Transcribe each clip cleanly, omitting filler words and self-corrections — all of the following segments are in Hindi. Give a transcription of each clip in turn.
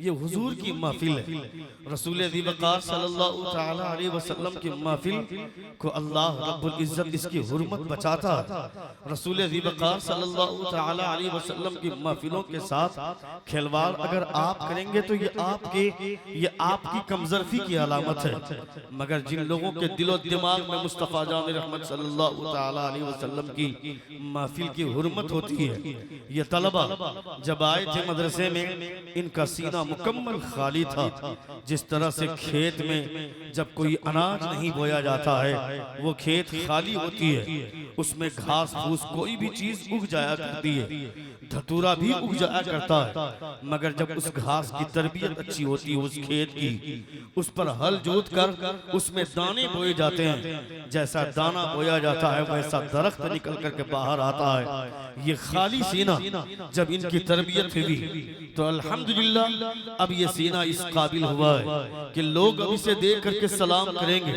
ये हुजूर की महफिल है। रसूल वक़ार सल्लल्लाहु तआला अलैहि वसल्लम की महफिल को अल्लाह रब्बुल इज्जत इसकी हुर्मत बचाता है। रसूल वक़ार सल्लल्लाहु तआला अलैहि वसल्लम की महफिलों के साथ खिलवाड़ अगर आप करेंगे तो ये आपकी कमजोरी की अलामत है। मगर जिन लोगों के दिलो दिमाग में मुस्तफ़ा जान रहमत सल्लल्लाहु तआला अलैहि वसल्लम की महफिल की हुर्मत होती है। ये तलबा जब आए थे मदरसे में, इनका सीना मुकम्मल खाली था। जिस तरह से खेत में जब कोई अनाज नहीं बोया जाता है, वो खेत खाली होती है, उसमें घास फूस कोई भी चीज उग जाया करती है, धतूरा भी उग जाया करता है। मगर जब उस घास की तरबियत अच्छी होती है, उस खेत की, उस पर हल जोत कर उसमें दाने बोए जाते हैं, जैसा दाना बोया जाता है वैसा दरख्त निकल करके बाहर आता है। ये खाली सीना जब इनकी तरबियत हुई तो अल्हम्दुलिल्लाह अब ये सीना इस काबिल हुआ है कि लोग अब इसे देख करके सलाम करेंगे,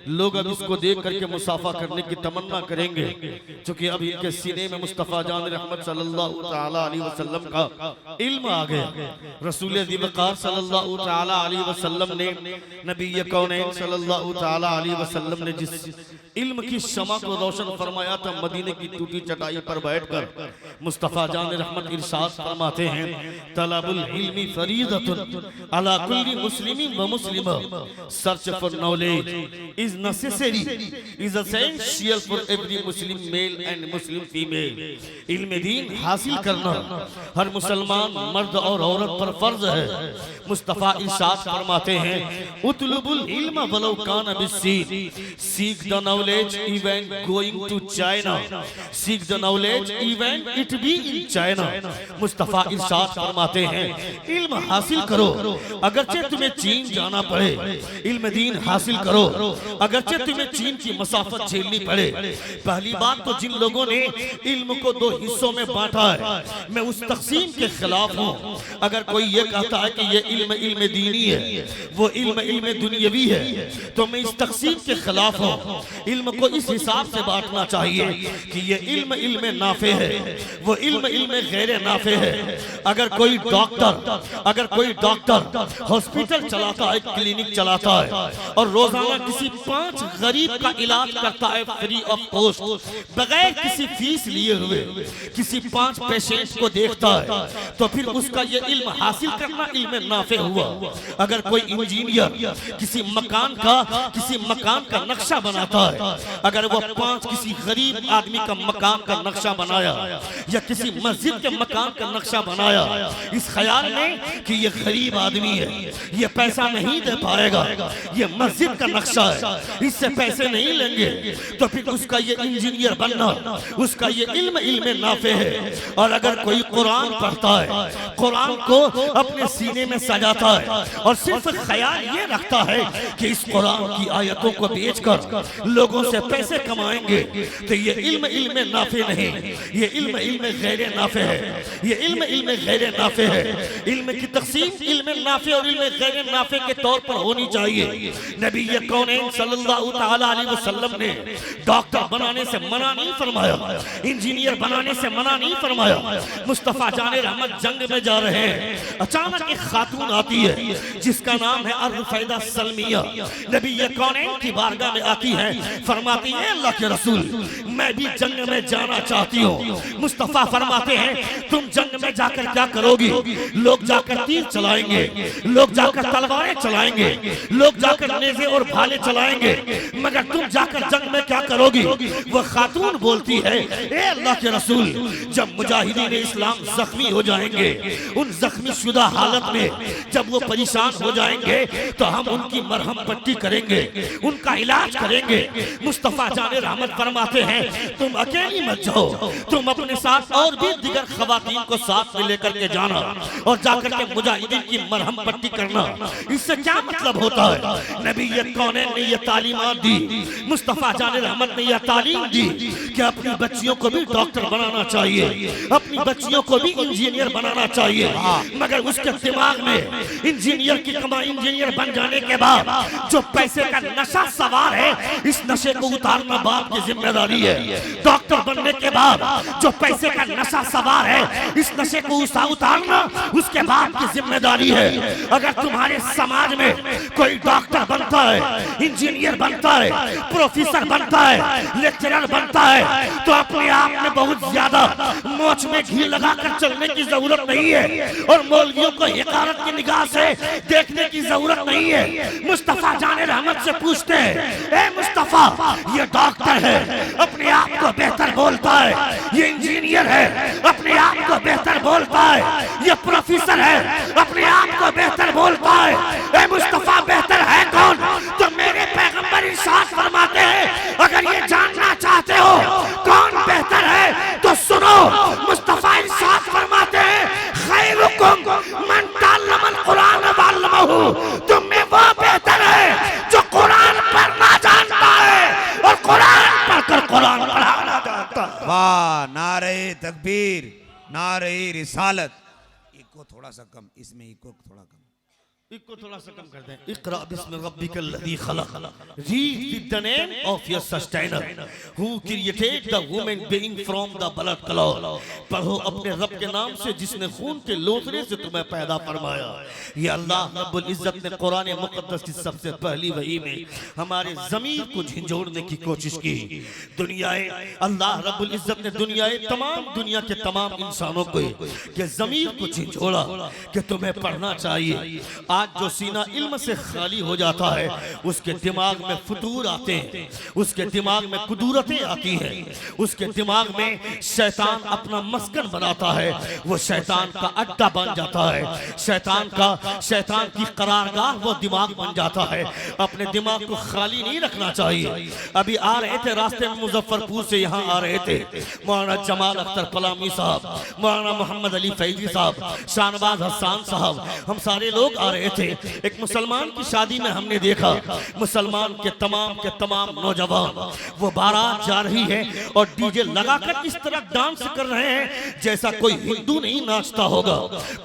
लोग अब इसको देख करके मुसाफा करने की तमन्ना करेंगे, क्योंकि अब इनके सीने में मुस्तफ़ा जान रहमत सल्लल्लाहु तआला अलैहि वसल्लम का इल्म आ गया। रसूल वक़ार सल्लल्लाहु तआला अलैहि वसल्लम ने, नबी कौनैन सल्लल्लाहु तआला अलैहि वसल्लम ने जिस इल्म की शमा को रोशन फरमाया था, मदीने की टूटी चटाई पर बैठकर मुस्तफ़ा जान रहमत इरशाद फरमाते हैं, तलबुल इल्मी फरीदतुन अला कुल्ली मुस्लिमिन व मुस्लिमा, search for knowledge is necessary, is essential for every Muslim male and Muslim female. इल्म दीन हासिल करना हर मुसलमान मर्द और औरत पर फर्ज है। मुस्तफ़ा इरशाद फरमाते हैं, उतलुबुल इल्म वलो कान बिस्सीन, seek the knowledge even going to China, seek the knowledge even it be in China. Mustafa इरशाद फरमाते हैं, इल्म हासिल करो अगरचे तुम्हें चीन जाना पड़े, इल्म दीन हासिल करो अगरचे तुम्हें चीन की मसाफत झेलनी पड़े। पहली बात तो जिन लोगों ने इल्म को दो हिस्सों में बांटा है, मैं उस तकसीम के खिलाफ हूँ। अगर कोई ये कहता है कि ये इल्म दीनी है, वो इल्म दुनियावी है, तो मैं इस तकसीम के खिलाफ हूँ। इल्म को इस हिसाब से बांटना चाहिए कि ये इल्म नाफे है, वो इल्म गैर नाफे है। अगर कोई डॉक्टर हॉस्पिटल चलाता है, क्लिनिक चलाता है और रोजाना किसी 5 गरीब का इलाज करता है फ्री ऑफ कॉस्ट, बगैर किसी फीस लिए हुए, किसी 5 पेशेंट को देखता है, तो फिर उसका ये इल्म हासिल करना इल्म नाफे हुआ। अगर कोई इंजीनियर किसी मकान का नक्शा बनाता है, अगर वो 5 किसी गरीब आदमी का मकान का नक्शा बनाया या किसी मस्जिद के मकान का नक्शा बनाया, इस ख्याल में कि ये गरीब आदमी है, ये पैसा नहीं दे पाएगा, ये मस्जिद का नक्शा है, इससे पैसे नहीं लेंगे, तो फिर उसका ये इंजीनियर बनना, उसका ये इल्म नाफे है। और अगर कोई कुरान पढ़ता है, कुरान को अपने सीने में सजाता है और सिर्फ ख्याल ये रखता है कि इस कुरान की आयतों को बेचकर लोगों से पैसे कमाएंगे, तो ये इल्म नाफे नहीं, ये इल्म गैर नाफे है, ये इल्म गैर नाफे है। इल्म की तकसीम इल्म नाफे और इल्म गैर नाफे के तौर पर होनी चाहिए। नबी कौनैन सल्लल्लाहु तआला अलैहि वसल्लम ने डॉक्टर बनाने से मना नहीं फरमाया, इंजीनियर बनाने से मना नहीं फरमाया। मुस्तफ़ा जाने रहमत जंग में जा रहे हैं, अचानक एक खातून आती है जिसका नाम है अर-रुफैदा सलमिया। नबी कौनैन की बारगाह में आती है, फरमाती है, अल्लाह के रसूल मैं भी जंग में जाना चाहती हूँ। मुस्तफ़ा फरमाते हैं, तुम जंग में जाकर क्या करोगी? लोग जाकर तीर चलाएंगे, लोग जाकर तलवारें चलाएंगे, लोग जाकर नेज़े और भाले चलाएंगे, मगर तुम जाकर जंग में क्या करोगी? वो खातून बोलती है, ए अल्लाह के रसूल, जब मुजाहिदीन इस्लाम जख्मी हो जाएंगे, उन जख्मी शुदा हालत में जब वो परेशान हो जाएंगे, तो हम उनकी मरहम पट्टी करेंगे, उनका इलाज करेंगे। मुस्तफ़ा जाने रहमत फरमाते हैं, तुम अकेली मत जाओ, तुम अपने साथ और भी दिगर खवातीन को साथ में लेकर के जाना और जाकर के मुजाहिदीन की मरहम पट्टी करना। इससे क्या मतलब होता है? नबी कौनैन ने ये तालीमात दी, मुस्तफ़ा जाने रहमत ने यह तालीम दी कि अपनी बच्चियों को भी डॉक्टर बनाना चाहिए, अपनी बच्चियों को भी इंजीनियर बनाना चाहिए। मगर उसके दिमाग में इंजीनियर बन जाने के बाद जो पैसे का नशा सवार है, इस नशे को उतारना बाप की जिम्मेदारी है। डॉक्टर बनने के बाद जो पैसे का नशा सवार है, इस नशे को उतारना संभालना उसके बाप की जिम्मेदारी है। अगर तुम्हारे समाज में कोई डॉक्टर बनता है, इंजीनियर बनता है, प्रोफेसर बनता है, लेक्चरर बनता है, तो अपने आप में बहुत ज्यादा मोच में घी लगाकर चलने की जरूरत नहीं है और मौलवियों को हिकारत की निगाह से देखने की जरूरत नहीं है। मुस्तफा जाने रहमत से पूछते हैं, ए मुस्तफा, ये डॉक्टर है, अपने आप को बेहतर बोलता है, ये इंजीनियर है, अपने आप को बेहतर बोलता है, ये प्रोफेसर है, अपने आप को बेहतर बोलता है, ए मुस्तफा बेहतर है कौन? तो मेरे पैगंबर इरशाद फरमाते हैं, अगर ये जानना चाहते हो कौन बेहतर है तो सुनो, मुस्तफा इरशाद फरमाते हैं, खैरुकुम मन तअल्लमल कुरान व अल्लमहु, तुम में वो बेहतर है जो कुरान पढ़ना जानता है और कुरान पढ़कर कुरान पढ़ाना जानता है। वाह, नारे तकबीर, नारे रिसालत। इको थोड़ा सा कम, इसमें इको थोड़ा कम, इको थोड़ा सा कम कर दें। इक़रा बिस्मि रब्बिकल लज़ी खलक़, read the name of your sustainer who created the human being from the blood clot. पढ़ो अपने रब के नाम से जिसने खून के लोथरे से तुम्हें पैदा फरमाया। ये अल्लाह रब्बुल इज्जत ने कुरान मुक़द्दस की सबसे पहली वही में हमारे ज़मीर को झंझोड़ने की कोशिश की। दुनियाए अल्लाह रब्बुल इज्जत ने दुनिया के तमाम इंसानों को के ज़मीर को झंझोड़ा कि तुम्हें पढ़ना चाहिए। आज जो सीना इल्म से खाली हो जाता है उसके दिमाग में फतूर आते हैं, उसके दिमाग में कुदूरतें आती हैं, उसके दिमाग में शैतान अपना मस्कन बनाता है, वो शैतान का अड्डा बन जाता है, शैतान की करारगाह वो दिमाग बन जाता है। अपने दिमाग को खाली नहीं रखना चाहिए। अभी आ रहे थे रास्ते में, मुजफ्फरपुर से यहाँ आ रहे थे, मौलाना जमाल अख्तर पलामी साहब, मौलाना मोहम्मद अली फैजी साहब, शाहनवाज हसन साहब, हम सारे लोग आ रहे थे। एक मुसलमान की शादी में हमने देखा मुसलमान के तमाम नौजवान वो बारात जा रही है और डीजे लगाकर इस तरह डांस कर रहे हैं जैसा कोई हिंदू नहीं नाचता होगा,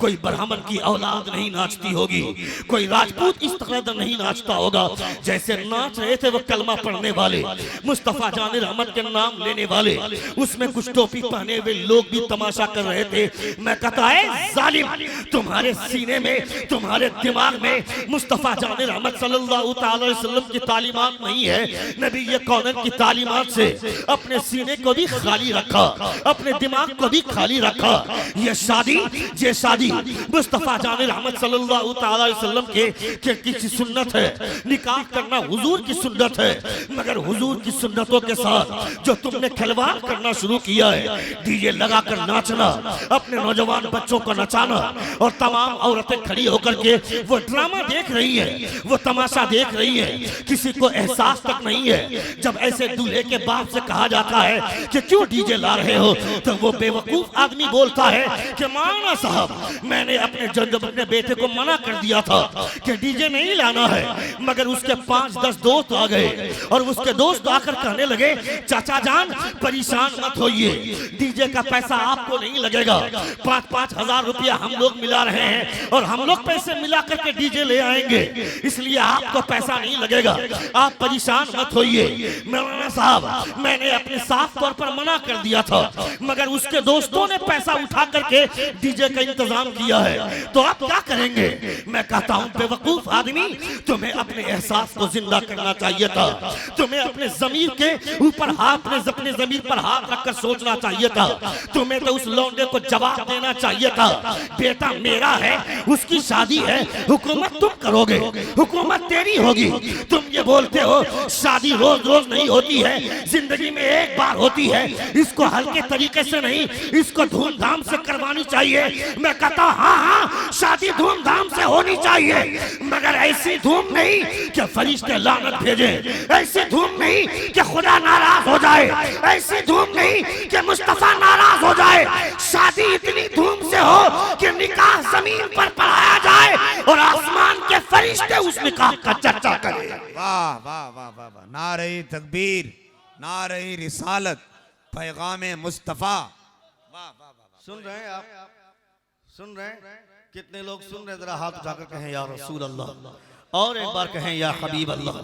कोई ब्राह्मण की औलाद नहीं नाचती होगी, कोई राजपूत इस तरह नहीं नाचता होगा। जैसे नाच रहे थे वो कलमा पढ़ने वाले, मुस्तफा जाने रहमत के नाम लेने वाले, उसमें कुछ टोपी पहने हुए लोग भी तमाशा कर रहे थे। मैं कहता है जालिम, तुम्हारे सीने में, तुम्हारे दिमाग में मुस्तफा जाने रहमत सल्लल्लाहु अलैहि वसल्लम की तालीमात नहीं है, नबी ये कौनन की तालीमात से अपने सीने को भी खाली रखा, अपने दिमाग को भी खाली रखा। ये शादी मुस्तफा जाने रहमत सल्लल्लाहु अलैहि वसल्लम के की सुन्नत है, निकाह करना हुजूर की सुन्नत है, मगर हुजूर की सुन्नतों के साथ जो तुमने खिलवाड़ करना शुरू किया है, डीजे लगाकर नाचना, अपने नौजवान बच्चों को नचाना और तमाम औरतें खड़ी होकर के वो ड्रामा देख रही है, वो तमाशा देख रही है, किसी को एहसास तक नहीं है। जब ऐसे दूल्हे के बाप से कहा जाता है कि क्यों डीजे ला रहे हो, तो वो बेवकूफ आदमी बोलता है कि मौलाना साहब, मैंने अपने बेटे को मना कर दिया था कि डीजे नहीं लाना है, मगर उसके 5-10 दोस्त आ गए और उसके दोस्त आकर कहने लगे, चाचा जान परेशान मत होइए, डीजे का पैसा आपको नहीं लगेगा, 5-5 हजार रुपया हम लोग मिला रहे हैं और हम लोग पैसे मिला करके डीजे ले आएंगे, इसलिए आपको पैसा नहीं लगेगा, आप परेशान मत होइए। मौलाना साहब, मैंने अपने साफ तौर पर मना कर दिया था, मगर उसके दोस्तों ने पैसा उठा करके डीजे का इंतजाम किया है, तो आप क्या करेंगे? मैं कहता हूं बेवकूफ आदमी, तुम्हें अपने एहसास को जिंदा करना चाहिए था, तुम्हें अपने जमीर के ऊपर अपने जमीर पर हाथ रखकर सोचना चाहिए था, तुम्हें तो उस लौंडे को जवाब देना चाहिए था, बेटा मेरा है, उसकी शादी है, हुकूमत तुम करोगे, हुकूमत तेरी होगी। तुम ये बोलते हो शादी रोज रोज नहीं होती है, जिंदगी में एक बार होती है, इसको हल्के तरीके से नहीं, इसको धूमधाम से करवानी चाहिए। मैं कहता हाँ, शादी धूमधाम से होनी चाहिए, मगर ऐसी धूम नहीं कि फरिश्ते लानत भेजे, ऐसी धूम नहीं कि खुदा नाराज हो जाए, ऐसी धूम नहीं कि मुस्तफा नाराज हो जाए। शादी इतनी धूम से हो कि निकाह जमीन पर पढ़ाया जाए और आसमान के फरिश्ते उस निकाह का चर्चा करें। वाह वाह वाह वाह वाह, नारे तकबीर, नारे रिसालत, पैगाम मुस्तफा। वाह वाह वाह। सुन रहे हैं आप? सुन रहे हैं? कितने लोग सुन रहे? जरा हाथ उठाकर कहें या रसूल अल्लाह। और एक बार कहें या हबीब अल्लाह।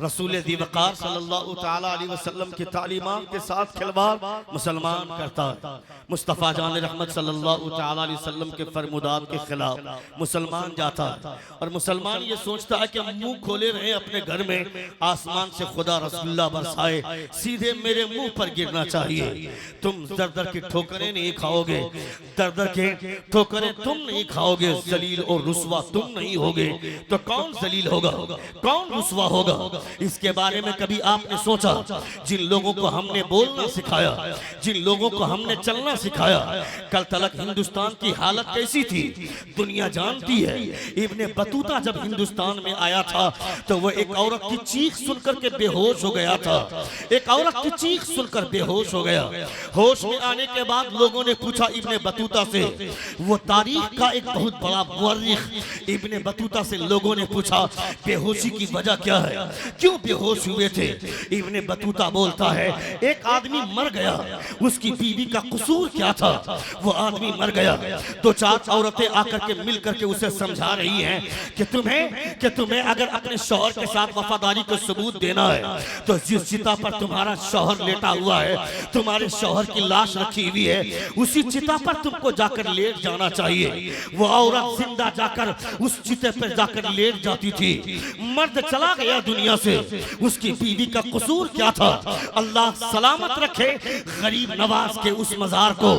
रसूल दी वक़ार सल्लल्लाहु ताला अलैहि वसल्लम की तालीमात के साथ खिलवाड़ मुसलमान करता है। मुस्तफ़ा जान रहमत सल्लल्लाहु ताला अलैहि वसल्लम के फरमुदात के खिलाफ मुसलमान जाता है और मुसलमान ये सोचता है कि मुंह खोले रहे अपने घर में, आसमान से खुदा रसूलुल्लाह बरसाए, सीधे मेरे मुंह पर गिरना चाहिए। तुम दर दर की ठोकरें नहीं खाओगे, दर दर के ठोकरें तुम नहीं खाओगे, जलील और रुस्वा तुम नहीं होगे, तो कौन जलील होगा, कौन रुस्वा होगा? इसके बारे में कभी आपने सोचा? जिन लोगों को हमने बोलना सिखाया, जिन लोगों को हमने चलना सिखाया, कल तलक हिंदुस्तान की हालत कैसी थी दुनिया जानती है। इब्ने बतूता जब हिंदुस्तान में आया था तो वो एक औरत की चीख सुनकर के बेहोश हो गया था। एक औरत की चीख सुनकर बेहोश हो गया। होश में आने के बाद लोगों ने पूछा इब्ने बतूता से, वो तारीख का एक बहुत बड़ा मुअर्रिख इब्ने बतूता से लोगों ने पूछा बेहोशी की वजह क्या है, क्यों बेहोश हुए थे? इब्ने बतूता बोलता है एक आदमी मर गया, उसकी बीवी का कसूर क्या था? वो आदमी मर गया। दो चार औरतें आकर के मिल करके उसे समझा रही हैं कि तुम्हें अगर अपने शौहर के साथ वफादारी को सबूत देना है तो जिस चिता पर तुम्हारा शौहर लेटा हुआ है, तुम्हारे शौहर की लाश रखी हुई है, उसी चिता पर तुमको जाकर लेट जाना चाहिए। वो औरत जिंदा जाकर उस चिते पर जाकर लेट जाती थी। मर्द चला गया दुनिया से, उसकी बीवी का कसूर क्या था? अल्लाह सलामत रखे गरीब नवाज के उस मजार को,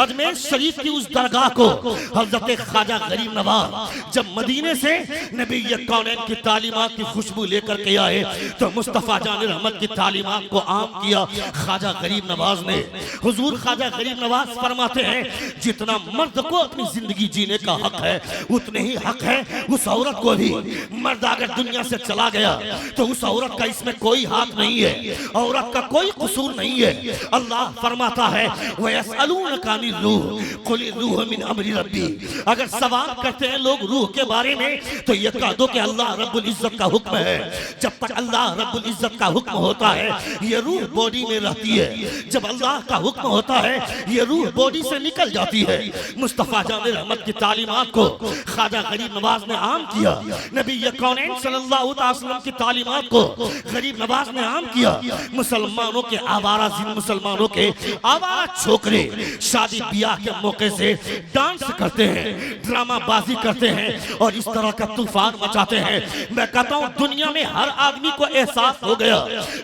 अजमेर शरीफ की उस दरगाह को। हजरत ख्वाजा गरीब नवाज जब मदीने से नबी कौनैन की तालीमात की खुशबू लेकर के आए तो मुस्तफ़ा जान रहमत की तालीमात को आम किया ख्वाजा गरीब नवाज ने। हुजूर ख्वाजा गरीब नवाज फरमाते हैं जितना मर्द को अपनी जिंदगी जीने का हक है उतने ही हक है उस औरत को भी। मर्द अगर दुनिया से चला गया तो उस औरत का इसमें कोई हाथ नहीं है, औरत का कोई कसूर नहीं है। अल्लाह फरमाता है वयसअलूनका अनिर रूह कुल रूह मिन अमरि रब्बी। अगर सवाल करते हैं लोग रूह के बारे में तो ये कह दो कि अल्लाह रब्बुल इज्जत का हुक्म है। जब तक अल्लाह रब्बुल इज्जत का हुक्म होता है ये रूह बॉडी में रहती है, जब अल्लाह का हुक्म होता है ये रूह बॉडी से निकल जाती है। मुस्तफ़ा जान रहमत की तालीमात को ख्वाजा गरीब नवाज ने आम किया, नबी कौनैन सल्लल्लाहु अलैहि वसल्लम की तालीमात को गरीब नवाज ने आम किया। मुसलमानों के आवारा मुसलमानों के आवारा छोकरे शादी ब्याह के मौके से डांस करते हैं, ड्रामा बाजी करते हैं और इस तरह का तूफान मचाते हैं। मैं कहता हूँ दुनिया में हर आदमी को एहसास हो गया,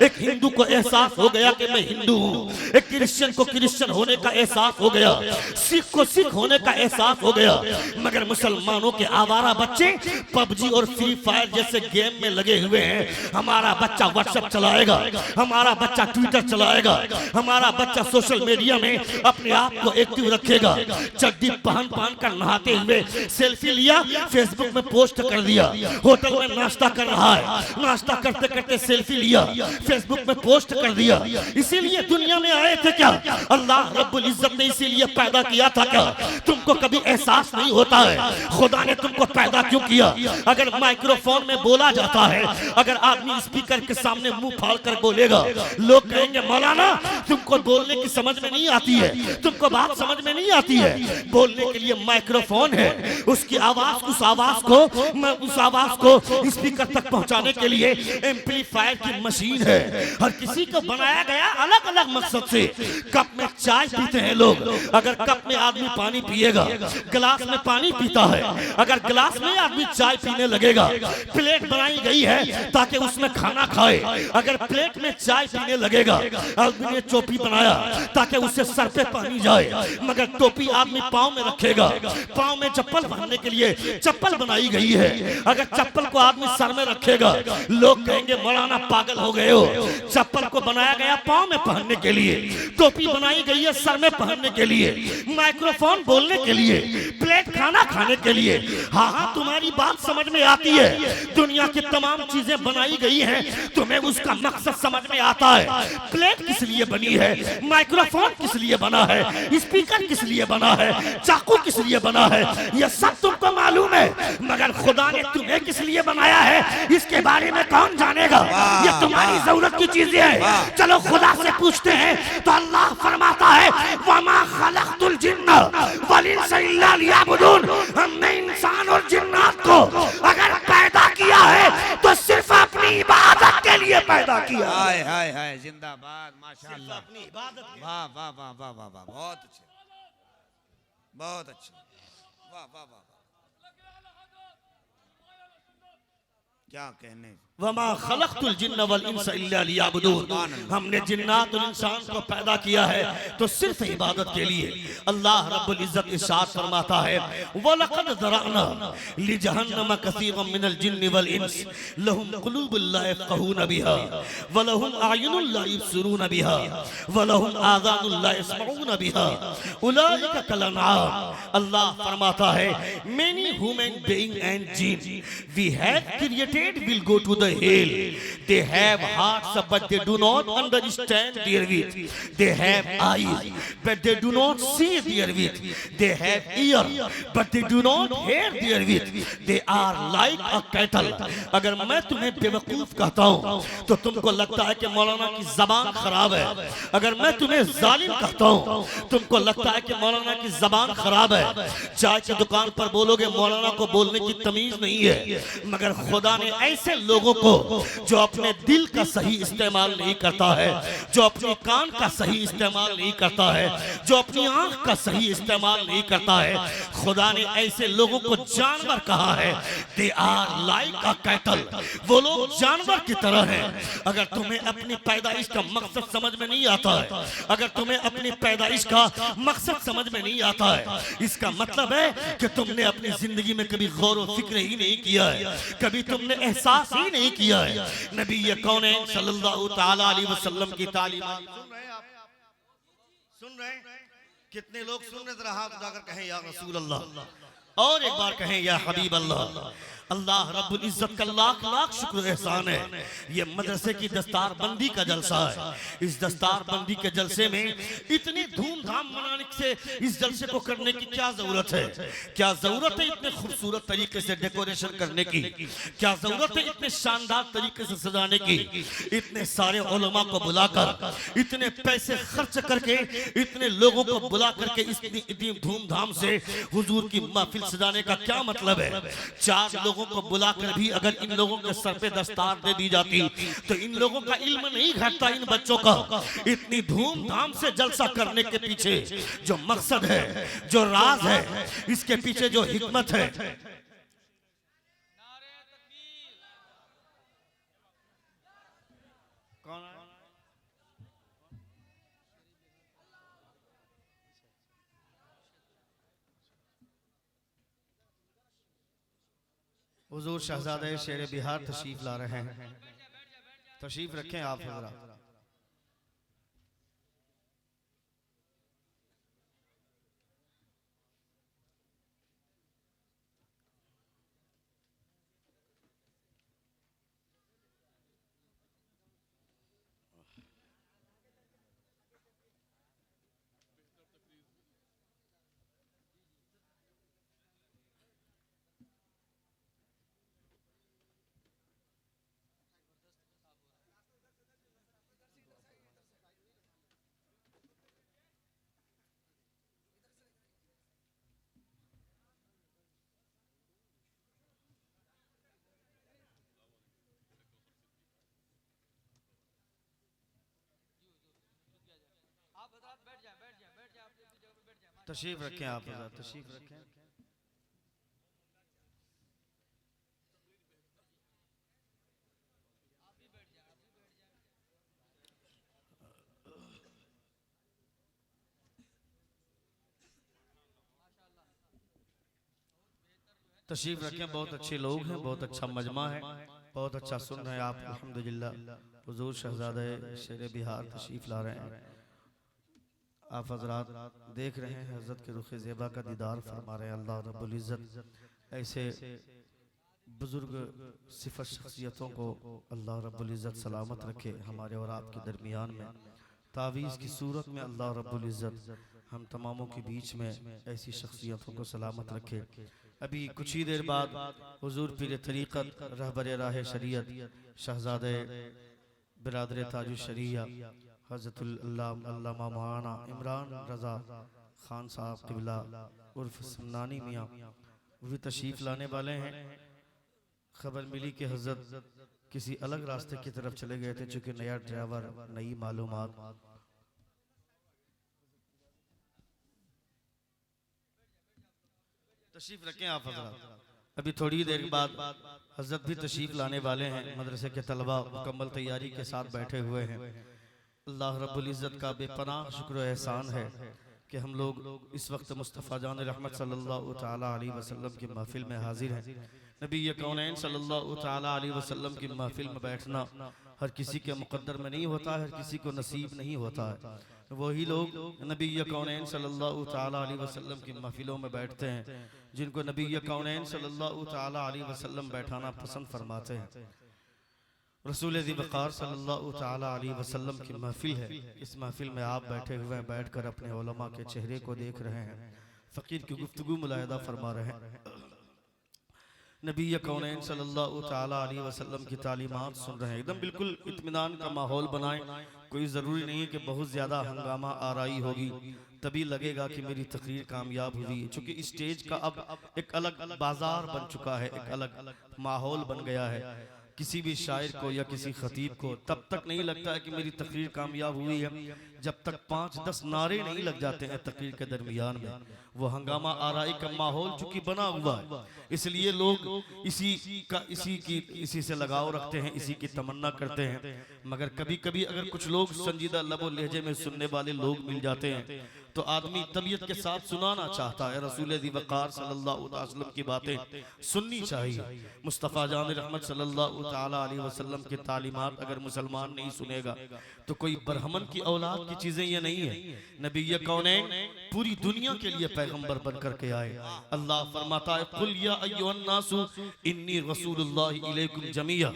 एक हिंदू को एहसास हो गया कि मैं हिंदू हूँ, एक क्रिश्चियन को क्रिश्चियन होने का एहसास हो गया, सिख को सिख होने का एहसास हो गया। मगर मुसलमानों के आवारा बच्चे पबजी और फ्री फायर जैसे गेम में लगे हुए हैं। हमारा बच्चा व्हाट्सएप चलाएगा, हमारा बच्चा ट्विटर चलाएगा, हमारा बच्चा सोशल मीडिया में अपने आप को एक्टिव रखेगा। चड्डी पहन कर नहाते हुए सेल्फी लिया, फेसबुक में पोस्ट कर दिया। होटल में नाश्ता कर रहा है, नाश्ता करते करते सेल्फी लिया, फेसबुक में पोस्ट कर दिया। इसीलिए दुनिया में आए थे क्या? अल्लाह रब्बुल इज्जत ने इसीलिए पैदा किया था क्या? तुमको कभी एहसास नहीं होता है खुदा ने तुमको पैदा क्यों किया? अगर माइक्रोफोन में बोला जाता है, अगर आदमी स्पीकर के सामने मुंह फाड़ कर बोलेगा, लोग कहेंगे मौलाना तुमको बोलने की समझ में नहीं आती है, तुमको बात समझ में नहीं आती है। बोलने के लिए माइक्रोफोन है, उसकी आवाज उस आवाज को स्पीकर तक पहुंचाने के लिए एम्पलीफायर की मशीन है। हर किसी को बनाया गया अलग अलग मकसद से। कप में चाय पीते हैं लोग, अगर कप में आदमी पानी पिएगा, गिलास में पानी पीता है, अगर गिलास में आदमी चाय पीने लगेगा। प्लेट बनाई गई है ताकि उसमें खाना खाए, अगर प्लेट में चाय पीने लगेगा। आदमी ने टोपी बनाया ताकि उससे सर पे पानी जाए, मगर टोपी आदमी पाँव में रखेगा। पाँव में चप्पल पहनने के लिए चप्पल बनाई गई है, अगर चप्पल को आदमी सर में रखेगा लोग कहेंगे मौलाना पागल हो गए हो। चप्पल को बनाया गया पाँव में पहनने के लिए, टोपी बनाई गई है सर में पहनने के लिए, माइक्रोफोन बोलने के लिए, प्लेट खाना खाने के लिए। हाँ हाँ तुम्हारी बात समझ में आती है, दुनिया की तमाम चीजें बनाई गई हैं, तुम्हें उसका मकसद समझ में आता है। प्लेट किस लिए बनी है, माइक्रोफोन किस लिए बना है, स्पीकर किस लिए बना है, चाकू किस लिए बना है, यह सब तुमको मालूम है, मगर खुदा ने तुम्हें किस लिए बनाया है इसके बारे में कौन जानेगा? ये तुम्हारी जरूरत की चीजें हैं। चलो खुदा से पूछते हैं तो अल्लाह फरमाता है वमा खलक़तुल जिन्ना वल इंसा इल्ला लियअबुदून। हमने इंसान और जिन्नात को अगर पैदा किया है पैदा किया। हाय हाय हाय, जिंदाबाद, माशाअल्लाह, अपनी इबादत में। वाह वाह वाह वाह वाह वाह, बहुत अच्छे, बहुत अच्छे, वाह वाह वाह, क्या कहने। वमा खलक़तुल जिन्न वल इंसा इल्ला लियअबुदून, हमने जिन्नात और इंसान को पैदा किया है तो सिर्फ इबादत के लिए। अल्लाह रब्बुल इज्जत इरशाद फरमाता है, वलक़द ज़रअना लिजहन्नम कसीरम मिनल जिन्नि वल इंस लहुम क़ुलूबुन ला यफ़क़हून बिहा व लहुम अयुनुन ला युबसिरून बिहा व लहुम आज़ानुन ला यस्मऊन बिहा उलाइका कल अनआम। अल्लाह फरमाता है, many human being and jinn we have created will go to the hell. They have hearts but they do not understand therewith. They have eyes but they do not see therewith. They have ear but they do not hear therewith. They are like a cattle. अगर मैं तुम्हें बेवकूफ कहता हूँ तो तुमको लगता है कि मौलाना की जबान खराब है। अगर मैं तुम्हें जालिम कहता हूँ तुमको लगता है कि मौलाना की जबान खराब है। चाय की दुकान पर बोलोगे मौलाना को बोलने की तमीज नहीं है। मगर खुदा ने ऐसे लोगों को जो अपने दिल का सही इस्तेमाल नहीं करता है, जो अपने कान का सही इस्तेमाल नहीं करता है, जो अपनी आंख का सही इस्तेमाल नहीं करता है, खुदा ने ऐसे लोगों को जानवर कहा है। They are like a cattle, वो लोग जानवर की तरह हैं। अगर तुम्हें अपनी पैदाइश का मकसद समझ में नहीं आता है, अगर तुम्हें अपनी पैदाइश का मकसद समझ में नहीं आता है, इसका मतलब है कि तुमने अपनी जिंदगी में कभी गौर व फिक्र ही नहीं किया है, कभी तुमने एहसास ही नहीं किया है। नबी कौनैन सल्लल्लाहु तआला अलैहि वसल्लम की तालीम सुन रहे हैं आप? सुन रहे हैं? कितने लोग सुन रहे? जरा हाथ उठाकर कहें या रसूल अल्लाह, और एक बार कहें या हबीब अल्लाह। अल्लाह रब्बुल इज्जत का लाख लाख शुक्र एहसान है। ये मदरसे की दस्तार बंदी का जलसा है। इस दस्तार बंदी के जलसे में इतनी धूमधाम मनाने से इस जलसे को करने की क्या जरूरत है? क्या जरूरत है इतने खूबसूरत तरीके से डेकोरेशन करने की? क्या जरूरत है इतने शानदार तरीके से सजाने की? इतने सारे उलमा को बुलाकर, इतने पैसे खर्च करके, इतने लोगों को बुला करके इतनी धूमधाम से हुजूर की महफिल सजाने का क्या मतलब है? चार लोगों को बुलाकर भी अगर इन लोगों के सर पे दस्तार दे दी जाती तो इन लोगों का इल्म नहीं घटता। इन बच्चों का इतनी धूमधाम से जलसा करने के पीछे जो मकसद है, जो राज है, इसके पीछे जो हिकमत है, कौन है? हुजूर शहजादे शेर बिहार तशरीफ ला रहे हैं। तशरीफ रखें आप हज़रात। तशरीफ रखें आप हज़रात, तशरीफ रखें। तशरीफ रखें। बहुत अच्छे लोग हैं, बहुत अच्छा मजमा है, बहुत अच्छा सुन रहे हैं आप। अल्हम्दुलिल्लाह हुजूर शहजादे शेर बिहार तशरीफ ला रहे हैं। आप हजरात देख रहे हैं हजरत के रुख ज़ेबा का दीदार फरमा रहे हैं। अल्लाह रब्बुल इज़्ज़त ऐसे बुजुर्ग सिफत शख्सियतों को अल्लाह रब्बुल इज़्ज़त सलामत रखे हमारे और आपके दरमियान में। तावीज़ की सूरत में अल्लाह रब्बुल इज़्ज़त हम तमामों के बीच में ऐसी शख्सियतों को सलामत रखे। अभी कुछ ही देर बाद हुजूर पीर तरीक़त रहबर राह शरीयत शहजादे बिरादर ताजुश शरिया हज़रतुल अल्लामा मौलाना इमरान रज़ा खान साहब क़िबला उर्फ़ सुन्नानी मियाँ भी तशरीफ़ लाने वाले हैं। खबर मिली कि हजरत किसी अलग रास्ते की तरफ चले गए थे, चूंकि नया ड्राइवर, नई मालूमात। तशरीफ रखें आप हजरत, अभी थोड़ी देर बाद हजरत भी तशरीफ लाने वाले हैं। मदरसे के तलबा मुकम्मल तैयारी के साथ बैठे हुए हैं। अल्लाह रब्बुल इज़्ज़त का बेपनाह शुक्र एहसान है कि हम लोग इस वक्त मुस्तफ़ा जान रहमत सल्लल्लाहु ताला अलैहि वसल्लम की महफिल में हाजिर हैं। नबी कौनैन सल्लल्लाहु ताला अलैहि वसल्लम की महफिल में बैठना हर किसी के मुक़द्दर में नहीं होता है, हर किसी को नसीब नहीं होता है। वही लोग नबी कौनैन सल्लल्लाहु ताला अलैहि वसल्लम की महफिलों में बैठते हैं जिनको नबी कौनैन सल्लल्लाहु ताला अलैहि वसल्लम बैठाना पसंद फरमाते हैं। रसूल ज़िबकार सल्लल्लाहु ताला अलैहि वसल्लम की महफिल है। इस महफिल में आप बैठे हुए हैं, बैठकर अपने उलमा के चेहरे को देख रहे हैं, फ़कीर की गुफ्तगू मुलाहिदा फरमा रहे हैं, नबी कौनैन सल्लल्लाहु ताला अलैहि वसल्लम की तालीमात सुन रहे हैं। एकदम बिल्कुल इत्मीनान का माहौल बनाएं। कोई ज़रूरी नहीं है कि बहुत ज़्यादा हंगामा आराई होगी तभी लगेगा कि मेरी तकरीर कामयाब हुई है, चूँकि स्टेज का अब एक अलग बाजार बन चुका है, एक अलग माहौल बन गया है। किसी भी शायर को या किसी खतीब को तब तक नहीं लगता है कि मेरी तकरीर कामयाब हुई है जब तक 5-10 नारे नहीं लग जाते हैं तकरीर के दरमियान में। वो हंगामा आराई का माहौल चूंकि बना हुआ है, इसलिए लोग इसी से लगाव रखते हैं, इसी की तमन्ना करते हैं। मगर कभी कभी अगर कुछ लोग संजीदा लबो लहजे में सुनने वाले लोग मिल जाते हैं तो आदमी तबीयत के साथ सुनाना चाहता है। रसूल ज़िबकार सल्लल्लाहु अलैहि वसल्लम की बातें सुननी चाहिए। मुस्तफ़ा जान रहमत सल्लल्लाहु ताला अलैहि वसल्लम की तालीमात अगर मुसलमान नहीं सुनेगा तो कोई बरहमन की औलाद की चीजें ये नहीं है। नबी कौनैन पूरी दुनिया के लिए पैगंबर बनकर के आए। अल्लाह फरमाता है कुल या अय्युहन नासु इन्नी रसूलुल्लाहि इलैकुम जमीआ,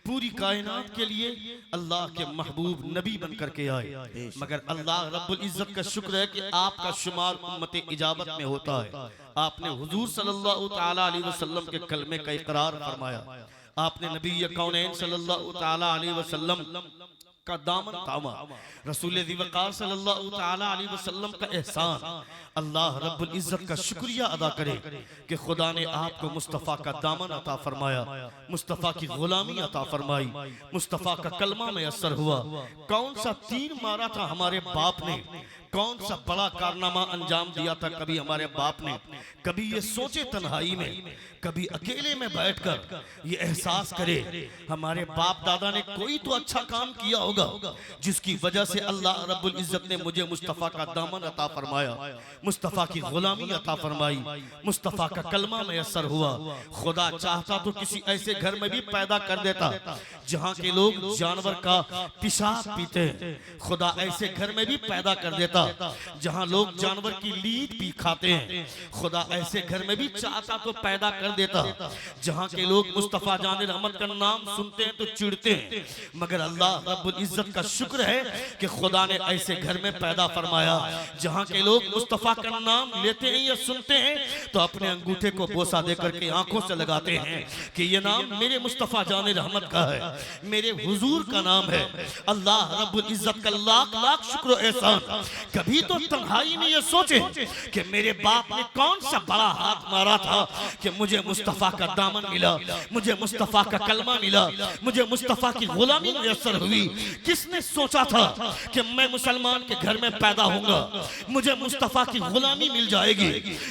पूरी कायनात के लिए अल्लाह के महबूब नबी बनकर के आए। मगर अल्लाह रब्बुल इज़्ज़त का शुक्र है कि आपका शुमार उम्मत इजाबत में होता है। आपने हुजूर सल्लल्लाहु ताला अलैहि वसल्लम के कलमे का इकरार फरमाया, आपने नबी कौनैन सल्लल्लाहु ताला अलैहि वसल्लम का दामन थामा। रसूल ज़िबकार सल्लल्लाहु ताला अलैहि वसल्लम का एहसान अल्लाह रब्बुल इज़्ज़त का शुक्रिया अदा करे कि खुदा ने आपको मुस्तफ़ा का दामन अता फरमाया, मुस्तफ़ा की गुलामी अता फरमाई, मुस्तफ़ा का कलमा में असर हुआ। कौन सा तीर मारा था हमारे बाप ने, कौन सा बड़ा कारनामा अंजाम दिया था कभी हमारे बाप ने। कभी ये सोचे तन्हाई में, कभी अकेले में बैठकर ये एहसास करे हमारे बाप दादा ने कोई तो अच्छा काम किया होगा जिसकी वजह से अल्लाह रब्बुल इज़्ज़त ने मुझे मुस्तफ़ा का दामन अता फरमाया, मुस्तफ़ा की गुलामी अता फरमाई, मुस्तफ़ा का कलमा में असर हुआ। खुदा चाहता तो किसी ऐसे घर में भी पैदा कर देता जहाँ के लोग जानवर का पेशाब पीते हैं। खुदा ऐसे घर में भी पैदा कर देता जहाँ लोग जानवर की लीद पी खाते हैं। खुदा ऐसे घर में भी चाहता तो पैदा कर देता जहाँ के लोग मुस्तफ़ा जान रहमत का नाम सुनते हैं तो चिढ़ते हैं। मगर अल्लाह रब्बुल इज़्ज़त का शुक्र है कि खुदा ने ऐसे घर में पैदा फरमाया जहाँ के लोग मुस्तफ़ा का नाम लेते हैं या सुनते हैं तो अपने अंगूठे को बोसा देकर के आंखों से लगाते हैं कि ये नाम मेरे मुस्तफ़ा जान रहमत का है, मेरे हुजूर का नाम है। अल्लाह रब्बुल इज़्ज़त का लाख लाख शुक्र एहसान। कभी तो तन्हाई में ये सोचे कि मेरे बाप ने कौन सा बड़ा हाथ मारा था कि मुझे मुस्तफ़ा का दामन मिला, मुझे मुस्तफ़ा का कलमा मिला, मुझे मुस्तफ़ा की गुलामी मुयस्सर हुई। किसने सोचा था कि मैं मुसलमान के घर में पैदा होऊंगा, मुझे मुस्तफ़ा की गुलामी मिल जाएगी,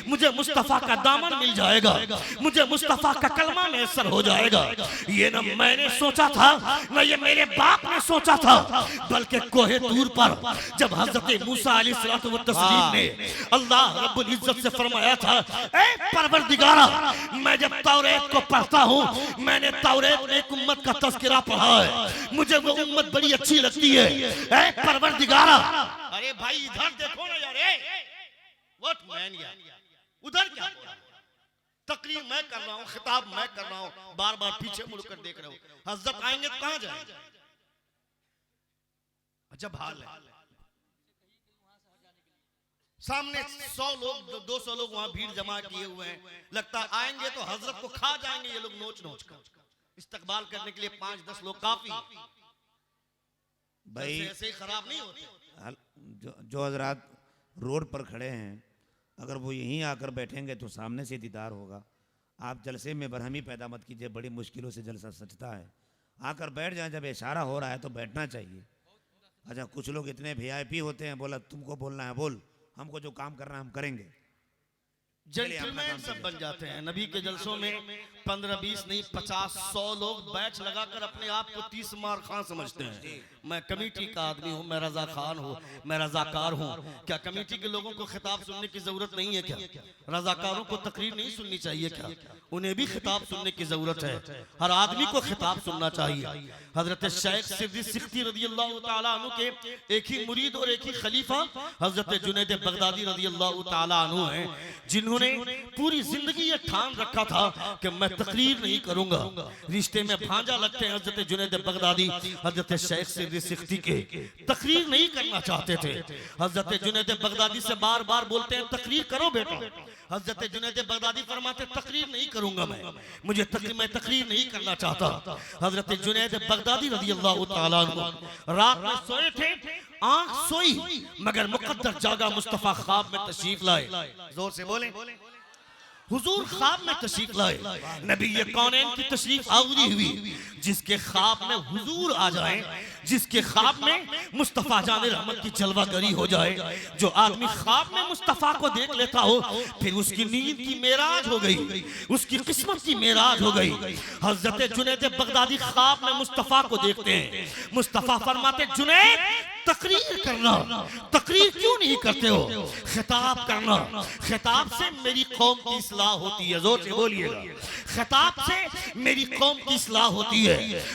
मुझे मुस्तफ़ा का दामन मिल जाएगा, मुझे मुस्तफ़ा का कलमा मुयस्सर हो जाएगा। ये न मैंने सोचा था न ये मेरे बाप ने सोचा था, बल्कि कोहे तूर पर जब हज़रत मूसा अलैहिस्सलातु वस्सलाम ने अल्लाह रब्बुल इज़्ज़त से फरमाया था, ए परवरदिगारा, मैं जब तौरात को पढ़ता हूँ, मैंने तौरात में एक उम्मत का तज़किरा पढ़ा है, मुझे वो उम्मत बड़ी अच्छी लगती है। ए परवरदिगारा, अरे भाई इधर देखो ना यार, व्हाट मैन यार, उधर क्या तकरीर मैं कर रहा हूँ, खिताब मैं कर रहा हूँ, बार बार पीछे मुड़कर देख रहे हो। हज़रत आएंगे तो कहाँ जाएंगे? अजब हाल है। सामने 100 लोग 200 लोग वहां भीड़ जमा किए हुए हैं, लगता है आएंगे तो हजरत को खा जाएंगे ये लोग नोच नोच कर। इस्तकबाल करने के लिए 5-10 लोग काफी भाई, ऐसे ही खराब नहीं होते। जो हजरात रोड पर खड़े हैं अगर वो यहीं आकर बैठेंगे तो सामने से दीदार होगा। आप जलसे में बरहमी पैदा मत कीजिए, बड़ी मुश्किलों से जलसा सजता है। आकर बैठ जाएं, जब इशारा हो रहा है तो बैठना चाहिए। अच्छा, कुछ लोग इतने वीआईपी होते हैं, बोला तुमको बोलना है बोल, हमको जो काम करना है हम करेंगे। जेंटलमैन सब बन जाते हैं। नबी के जलसों में 15-20 नहीं 50-100 लोग बैच लगाकर अपने आप को 30 मार खान समझते हैं। मैं कमेटी का आदमी हूँ, मैं रजा खान हूँ, मैं रजाकार हूँ। क्या कमेटी के लोगों को खिताब सुनने की जरूरत नहीं है क्या? रजाकारों को तकरीर नहीं सुननी चाहिए क्या? उन्हें भी खिताब सुनने की जरूरत है। हर आदमी को खिताब सुनना चाहिए। हजरत शेख सिद्दी सिख्ती रज़ियल्लाहु ताला अन्हु के एक ही मुरीद और एक ही खलीफा हजरत जुनैद बगदादी रज़ियल्लाहु ताला अन्हु हैं, जिन्होंने पूरी जिंदगी ये ठान रखा था कि मैं तकरीर नहीं करूंगा। रिश्ते में भांजा लगते हैं हजरत जुनैद बगदादी हजरत शेख सिद्दी सिख्ती के, तकरीर नहीं करना चाहते थे। हजरत जुनैद बगदादी से बार बार बोलते हैं तकरीर करो बेटा। हजरत जुनैद बगदादी फरमाते तकरीर नहीं करूंगा, मैं तकरीर नहीं करना चाहता। हजरत जुनैद बगदादी रज़ियल्लाहु ताला अन्हु रात में सोए थे, आंख सोई मगर मुकद्दर जागा। मुस्तफा ख्वाब में तशरीफ लाए, जोर से बोले हुजूर ख्वाब में तशरीफ लाए। नबी ये कौनैन की तशरीफ आवरी हुई। जिसके ख्वाब में हुजूर आ जाए, जिसके ख्वाब में मुस्तफा जाने रहमत की जलवागरी हो जाए, जो आदमी ख्वाब में मुस्तफा को देख लेता हो फिर उसकी नींद की मेराज हो गई, उसकी किस्मत की मेराज हो गई। हजरत जुनैद बगदादी ख्वाब में मुस्तफा को देखते हैं। मुस्तफा फरमाते जुनैद तकरीर करना। तकरीर क्यों नहीं करते हो? खिताब करना। खिताब से मेरी कौम की इस्लाह होती है। जोर से बोलिएगा, खिताब से मेरी कौम की इस्लाह होती है।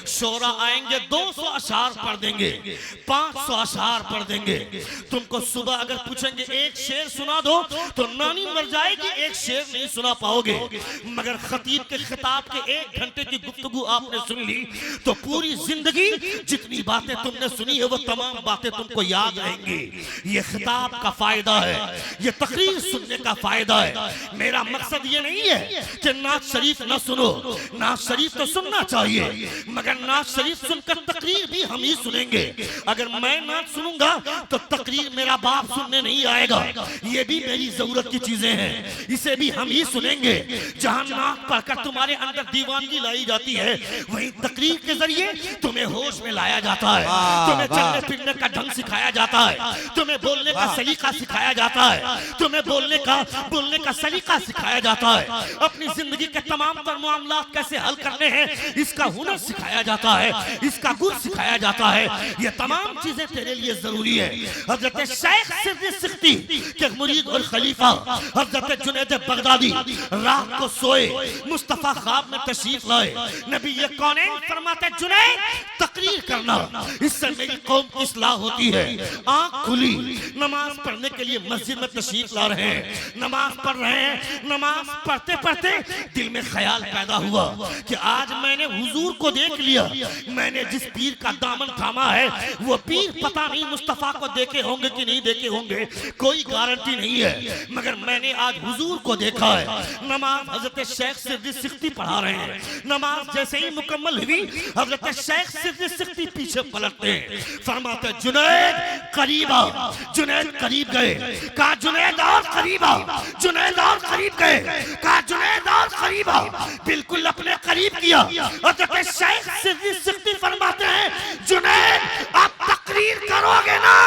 शोरा आएंगे 200 अशार पढ़ देंगे, 500 अशार पढ़ देंगे। तुमको सुबह अगर पूछेंगे एक शेर सुना दो तो नानी मर जाएगी, एक शेर नहीं सुना पाओगे। मगर खतीब के खिताब के 1 घंटे की गुफ्तगू आपने सुन ली तो पूरी जिंदगी जितनी बातें तुमने सुनी है वो तमाम बातें तुमको याद रहेंगी। ये खिताब का फायदा है, ये तकरीर सुनने का फायदा है। मेरा मकसद ये नहीं है कि नात शरीफ ना सुनो, नात शरीफ तो सुनना चाहिए मगर नात शरीफ सुनकर तकरीर भी हम ही सुनेंगे। अगर मैं नात सुनूंगा तो तकरीर मेरा बाप सुनने नहीं आएगा। ये भी मेरी जरूरत की चीजें हैं, इसे भी हम ही सुनेंगे। जहां नात पढ़कर तुम्हारे अंदर दीवानगी लाई जाती है, वहीं तकरीर के जरिए तुम्हें होश में लाया जाता है, तुम्हें चलने फिरने का ढंग सिखाया जाता है, तुम्हें बोलने का सलीका सिखाया जाता है, तुम्हें बोलने का सलीका सिखाया जाता है। अपनी जिंदगी के तमाम तर मामलात कैसे हल करने हैं इसका हुनर सिखाया जाता है, इसका गुण सिखाया जाता है। ये तमाम चीजें तेरे लिए जरूरी है। हजरत शेख सिद्दी सिख्ती के मुरीद और खलीफा हजरत जुनैद बगदादी रात को सोए, मुस्तफा ख्वाब में तशरीफ लाए। नबी ये कौनैन फरमाते जुनैद तकरीर करना, इससे मेरी कौम की इस्लाह होती है। आंख खुली, नमाज पढ़ने के लिए मस्जिद में तशरीफ ला रहे हैं, नमाज पढ़ रहे हैं। नमाज पढ़ते पढ़ते दिल में ख्याल पैदा हुआ कि आज मैंने हुजूर को देख लिया, मैंने जिस पीर का दामन थामा है वो पीर पता नहीं मुस्तफा को देखे होंगे कि नहीं देखे होंगे, कोई गारंटी नहीं है, मगर मैंने आज हुजूर को देखा है। नमाज हजरत शेख सिद्दी सिख्ती पढ़ा रहे हैं। नमाज जैसे ही मुकम्मल हुई हजरत शेख सिद्दी सिख्ती पीछे पलटते हैं, फरमाते जुनैद करीब आ। जुनैद करीब गए, कहा जुनैद और करीब आ। जुनैद और करीब गए, कहा जुनैद और करीब आ। बिल्कुल अपने करीब किया। हजरत शेख सिद्दी सिख्ती फरमाते हैं जुनैद आप तकरीर करोगे ना?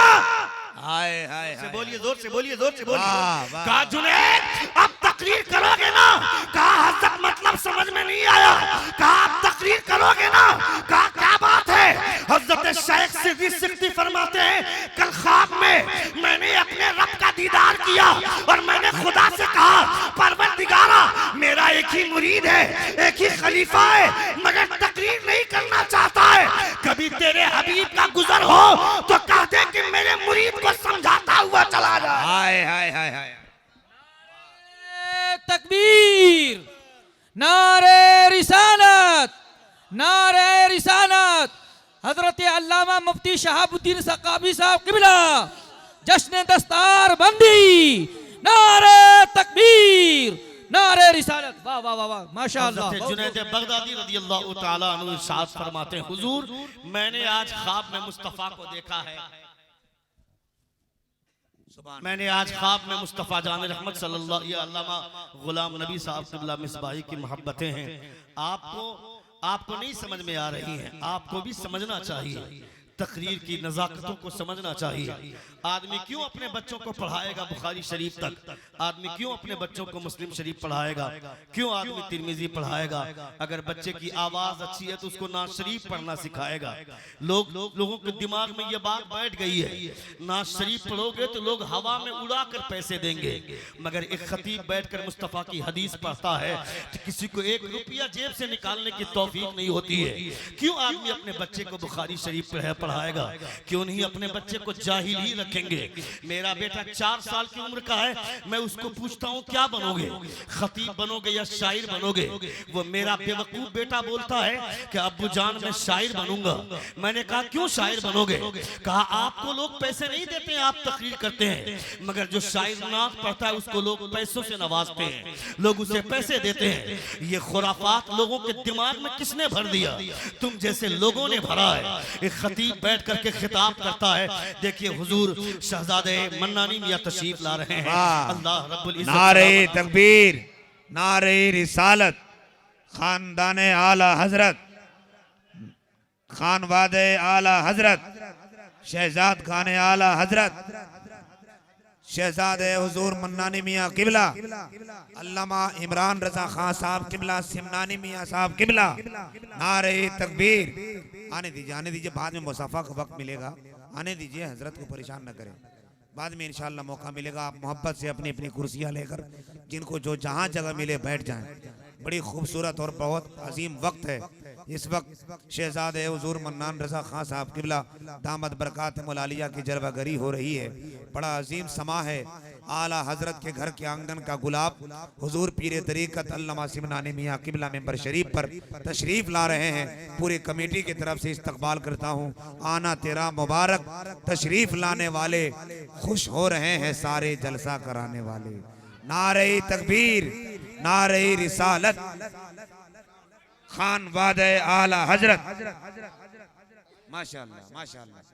हाय हाय से बोलिए, जोर से बोलिए, जोर से बोलिए। वाह। कहा जुनैद अब तकरीर करोगे ना? कहा हजरत मतलब समझ में नहीं आया। कहा आप तकरीर करोगे ना? कहा क्या बात है? हजरत शेख सिद्दी सिख्ती फरमाते हैं कल ख्वाब में मैंने अपने रब का दीदार किया और मैंने खुदा से कहा परवरदिगारा मेरा एक ही मुरीद है, एक ही खलीफा है, मगर तकरीर नहीं करना चाहता है। कभी तेरे हबीब का गुजर हो तो कह दे कि मेरे मुरीद को समझाता हुआ चला जाए। हाय हाय हाय हाय। तकबीर, नारे रिसालत, नारे रिसालत। हजरत अल्लामा मुफ्ती शहाबुद्दीन सकाफी साहब किबला जश्न दस्तार बंदी, नारे तकबीर, नारे रिसालत। वाह वाह वाह वाह, माशाअल्लाह। हज़रत जुनैद बगदादी रज़ियल्लाहु ताला अन्हु इरशाद फरमाते हैं हुजूर मैंने आज ख्वाब में मुस्तफा को देखा है। सुभान मैंने आज ख्वाब में मुस्तफ़ा जान रहमत सल्लल्लाहु ये अल्लामा गुलाम नबी साहब क़िबला मिसबाही की मोहब्बतें हैं। आपको नहीं समझ में आ रही हैं, आपको भी समझना चाहिए। तकरीर की नज़ाकतों को समझना चाहिए। आदमी क्यों अपने बच्चों को पढ़ाएगा बुखारी शरीफ तक? आदमी क्यों अपने बच्चों को मुस्लिम शरीफ पढ़ाएगा? क्यों आदमी तिरमिजी पढ़ाएगा? अगर बच्चे की आवाज अच्छी है तो उसको नाज शरीफ पढ़ना सिखाएगा। लोगों के दिमाग में ये बात बैठ गई है, नाज शरीफ पढ़ोगे तो लोग हवा में उड़ा कर पैसे देंगे। मगर एक खतीब बैठकर मुस्तफ़ा की हदीस पढ़ता है तो किसी को 1 रुपया जेब से निकालने की तौफीक नहीं होती है। क्यों आदमी अपने बच्चे को बुखारी शरीफ पढ़ाएगा? क्यों नहीं अपने बच्चे को जाहिल ही रखेंगे? मेरा बेटा 4 साल की उम्र का है, मैं उसको पूछता हूँ क्या बनोगे, खतीब बनोगे या शायर बनोगे? वो मेरा बेवकूफ बेटा बोलता है कि अब्बू जान मैं शायर बनूंगा। मैंने कहा क्यों शायर बनोगे? कहा आपको लोग पैसे नहीं देते हैं, आप तकरीर करते हैं, मगर जो शायर नात पढ़ता है उसको लोग पैसों से नवाजते हैं, लोग उसे पैसे देते हैं। ये खुराफात लोगों के दिमाग में किसने भर दिया? तुम जैसे लोगों ने भरा है। एक खतीब बैठ करके खिताब करता है। देखिए हुजूर शहजादे मन्नानी मियां तशरीफ ला रहे हैं। अल्लाह रब्बुल इज्जत नारे तकबीर, नारे रिसालत, खानदाने आला हजरत, खानवादे आला हजरत, शहजाद खाने आला हजरत, शहजादे हुजूर मन्नानी मियां किबला, अल्लामा इमरान रजा खान साहब किबला, सिमनानी मियां साहब किबला। नारे तकबीर। आने दीजिए, बाद में मुसाफा का वक्त मिलेगा, आने दीजिए, हजरत को परेशान न करें। बाद में इंशाअल्लाह मौका मिलेगा, आप मोहब्बत से अपनी अपनी कुर्सियां लेकर जिनको जो जहां जगह मिले बैठ जाएं। बड़ी खूबसूरत और बहुत अजीम वक्त है। इस वक्त शहजादे हुजूर मन्नान रजा खान साहब किबला दामद बरकात मुलालिया की जलवागरी हो रही है। बड़ा अजीम समा है। आला हजरत के घर के आंगन का गुलाब हुजूर पीरे तरीकत अल्लामा सिमनानी मियां किबला मेंबर शरीफ पर तशरीफ ला रहे हैं। पूरी कमेटी की तरफ से इस्तकबाल करता हूँ। आना तेरा मुबारक। तशरीफ लाने वाले खुश हो रहे हैं, सारे जलसा कराने वाले। नारे तकबीर, नारे रिसालत, खान वादे आला हजरत। माशाअल्लाह, माशाअल्लाह।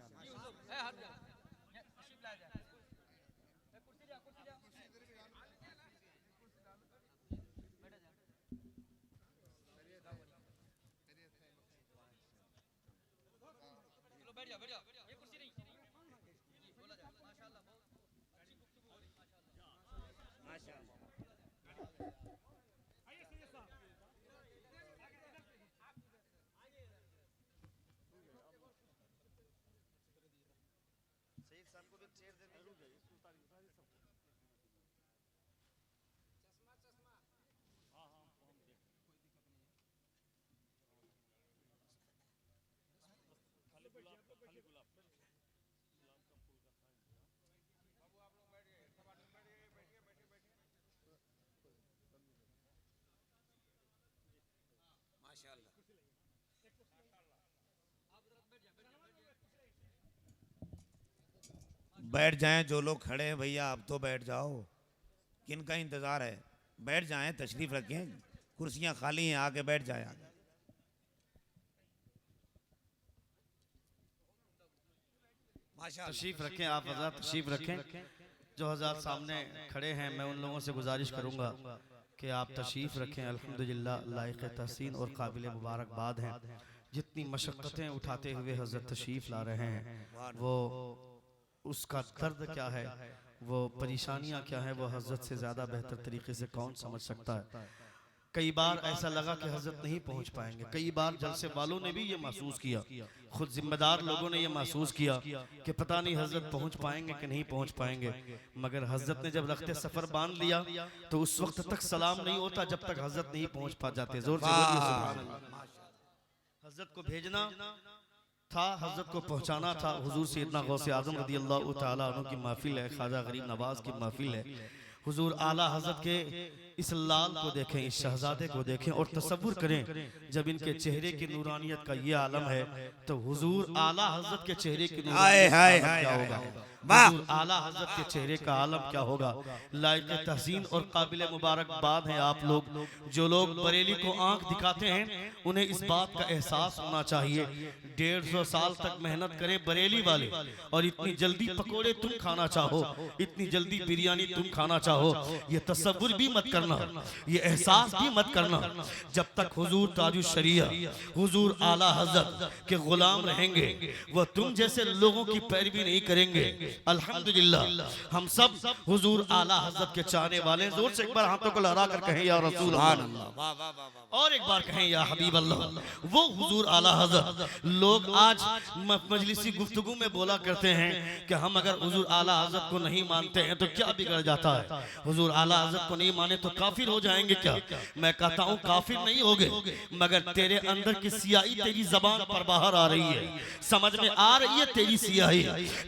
बैठ जाएं जो लोग खड़े हैं भैया, आप तो बैठ जाओ। किन का इंतजार है? बैठ जाएं, तशरीफ रखें, कुर्सियां खाली हैं, आके बैठ जाएं। माशाअल्लाह, तशरीफ रखें, आप हजरत तशरीफ रखें। जो हजरत सामने खड़े हैं मैं उन लोगों से गुजारिश करूंगा कि आप तशरीफ रखें। अल्हम्दुलिल्लाह लायक तहसीन और काबिल मुबारकबाद हैं। जितनी मशक्क़तें उठाते हुए हजरत तशरीफ ला रहे हैं, वो उसका दर्द क्या है, वो परेशानियां क्या है, वो हजरत से ज़्यादा बेहतर तरीके से कौन समझ सकता है। कई बार ऐसा लगा कि हजरत नहीं पहुंच पाएंगे। कई बार जलसे वालों ने भी ये महसूस किया, खुद जिम्मेदार लोगों ने ये महसूस किया कि पता नहीं हजरत पहुंच पाएंगे कि नहीं पहुंच पाएंगे। मगर हजरत ने जब रखते सफर बांध लिया तो उस वक्त तक सलाम नहीं होता जब तक हजरत नहीं पहुंच पा जाते। जोर से बोलिए सुभान अल्लाह। हजरत को भेजना था, हजरत को पहुंचाना था। हुजूर सैयदना गौसे आजम रदियल्लाहु ताला अन्हु की महफिल है, ख्वाजा गरीब नवाज की महफिल है। हुजूर आला हजरत के इस लाल को देखें, इस शहजादे को देखें और तसव्वुर करें जब इनके चेहरे की नूरानियत का ये आलम है तो हुजूर आला हजरत के चेहरे की नूरानियत का आलम क्या होगा, हुजूर आला हजरत के चेहरे का आलम क्या होगा। लायक तहसीन और काबिल मुबारकबाद हैं आप लोग। जो लोग बरेली को आंख दिखाते हैं उन्हें इस बात का एहसास होना चाहिए 150 साल तक मेहनत करें बरेली वाले और इतनी जल्दी पकोड़े तुम खाना चाहो, इतनी जल्दी बिरयानी तुम खाना चाहो, ये तसव्वुर भी मत करना, ये एहसास भी मत करना जब तक हुजूर ताजुश शरिया हुजूर आला हजरत के गुलाम रहेंगे वो तुम जैसे लोगों की पैरवी नहीं करेंगे। अल्हम्दुलिल्लाह हम सब हुजूर आला हजरत के चाहने वाले हैं। जोर से एक बार हाथों को लहरा कर कहें या रसूल अल्लाह, और एक बार कहें या हबीब अल्लाह। वो हुजूर आला हजरत लोग आज मजलिसी गुफ्तगू में बोला करते हैं कि हम अगर हुजूर आला हजरत को नहीं मानते हैं तो क्या बिगड़ जाता है, हुजूर आला हजरत को नहीं माने तो काफिर हो जाएंगे क्या। मैं कहता हूँ काफिर नहीं होगे मगर तेरे अंदर की सियाही तेरी जबान पर बाहर आ रही है, समझ में आ रही है तेरी सियाही,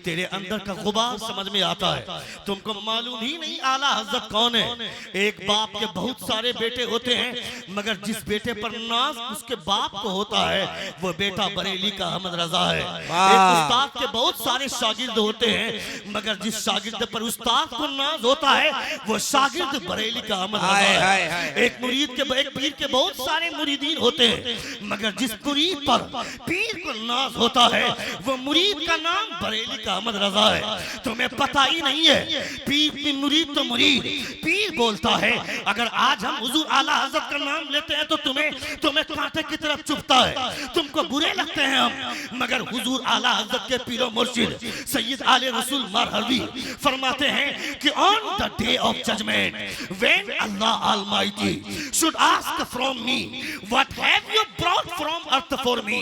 तेरे अंदर का गुबार समझ में आता है। तुमको मालूम ही नहीं आला हजरत कौन है। एक बाप के बहुत सारे बेटे होते हैं मगर जिस बेटे पर नाज उसके बाप को होता है वो बेटा बरेली का अहमद रजा है। एक उस्ताद के बहुत सारे शागिर्द होते हैं मगर जिस शागिर्द पर उस्ताद को नाज होता है वो शागिर्द बरेली का अहमद रजा है। एक मुरीद के एक पीर के बहुत सारे मुरीदीन होते हैं मगर जिस मुरीद पर पीर को नाज होता है वो मुरीद का नाम बरेली का अहमद रजा है। तुम्हें पता ही नहीं है पीर की मुरीद तो मुरीद पीर बोलता है। अगर आज हम हुजूर आला हजरत का नाम लेते हैं तो तुम्हें कांटे की तरफ चुभता है, तुमको बुरे लगते हैं हम, मगर हुजूर आला हजरत के पीरो मुर्शिद सैयद आले रसूल मरहवी फरमाते हैं कि on the day of judgment when Allah almighty should ask from me what have you brought from earth for me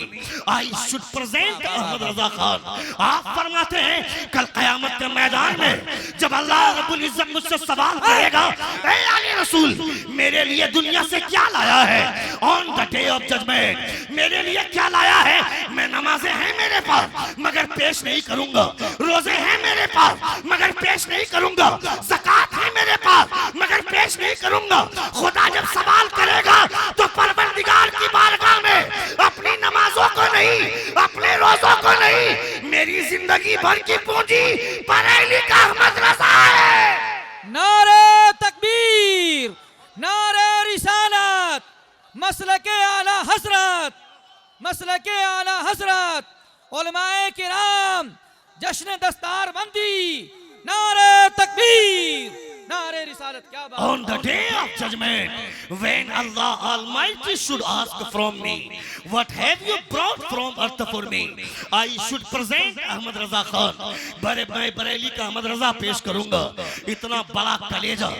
I should present Ahmad Raza Khan. आप फरमाते हैं कल क़यामत के मैदान में जब अल्लाह रब्बुल इज्जत मुझसे सवाल करेगा ए आले रसूल मेरे लिए दुनिया से क्या लाया है, on the day of judgement मेरे लिए क्या लाया है। मैं नमाजें हैं मेरे पास मगर पेश नहीं करूंगा, रोजे हैं मेरे पास मगर पेश नहीं करूंगा, ज़कात है मेरे पास मगर पेश नहीं करूंगा। खुदा जब सवाल करेगा तो परवरदिगार की बारगाह में अपनी नमाजों को नहीं, अपने रोजों को नहीं, मेरी जिंदगी भर की पूंजी बरेली का अहमद रजा है। नारे तकबीर, नारे रिसालत, मसलके आला हजरत, मसलके आला हजरत, उलमाए किराम, जश्न दस्तार बंदी, नारे तकबीर, नारे रिसालत। क्या बात। On the day of judgment, when Allah Almighty should ask from me, what have you brought from earth for me? I should present Ahmad Raza Khan. मैं बरेली का अहमद रजा पेश करूंगा। इतना बड़ा कलेजा,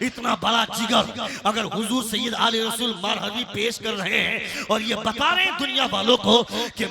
इतना बड़ा जिगर अगर हुजूर सैयद आले रसूल मरहवी पेश कर रहे हैं और ये बता रहे हैं दुनिया वालों को कि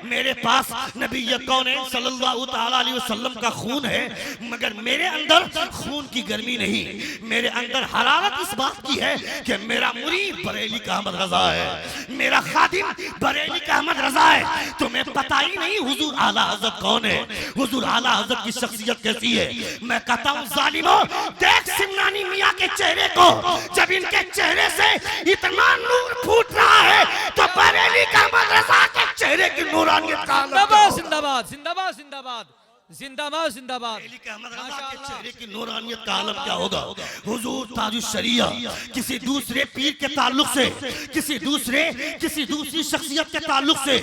मेरे पास नबी कौनैन सल्लल्लाहु तआला अलैहि वसल्लम का खून है मगर मेरे अंदर खून की गर्मी नहीं, मेरे अंदर हरारत इस बात की है कि मेरा मुरीद बरेली का अहमद रजा है, मेरा खादिम बरेली का अहमद रजा है। तुम्हें पता ही नहीं हुजूर आला हजरत कौन है, हुजूर आला हजरत की शख्सियत कैसी है। मैं कहता हूँ जालिमो देख सिमनानी मियाँ के चेहरे को, जब इनके चेहरे से इतना नूर फूट रहा है तो बरेली का अहमद रजा के चेहरे की नूरानियत का जिंदाबाद जिंदाबाद जिंदाबाद जिंदाबाद जिंदाबाद जिंदाबाद। के चेहरे की नूरानियत का आलम क्या होगा। हुजूर ताजुश शरिया किसी दूसरे पीर के ताल्लुक से, किसी दूसरी शख्सियत के ताल्लुक से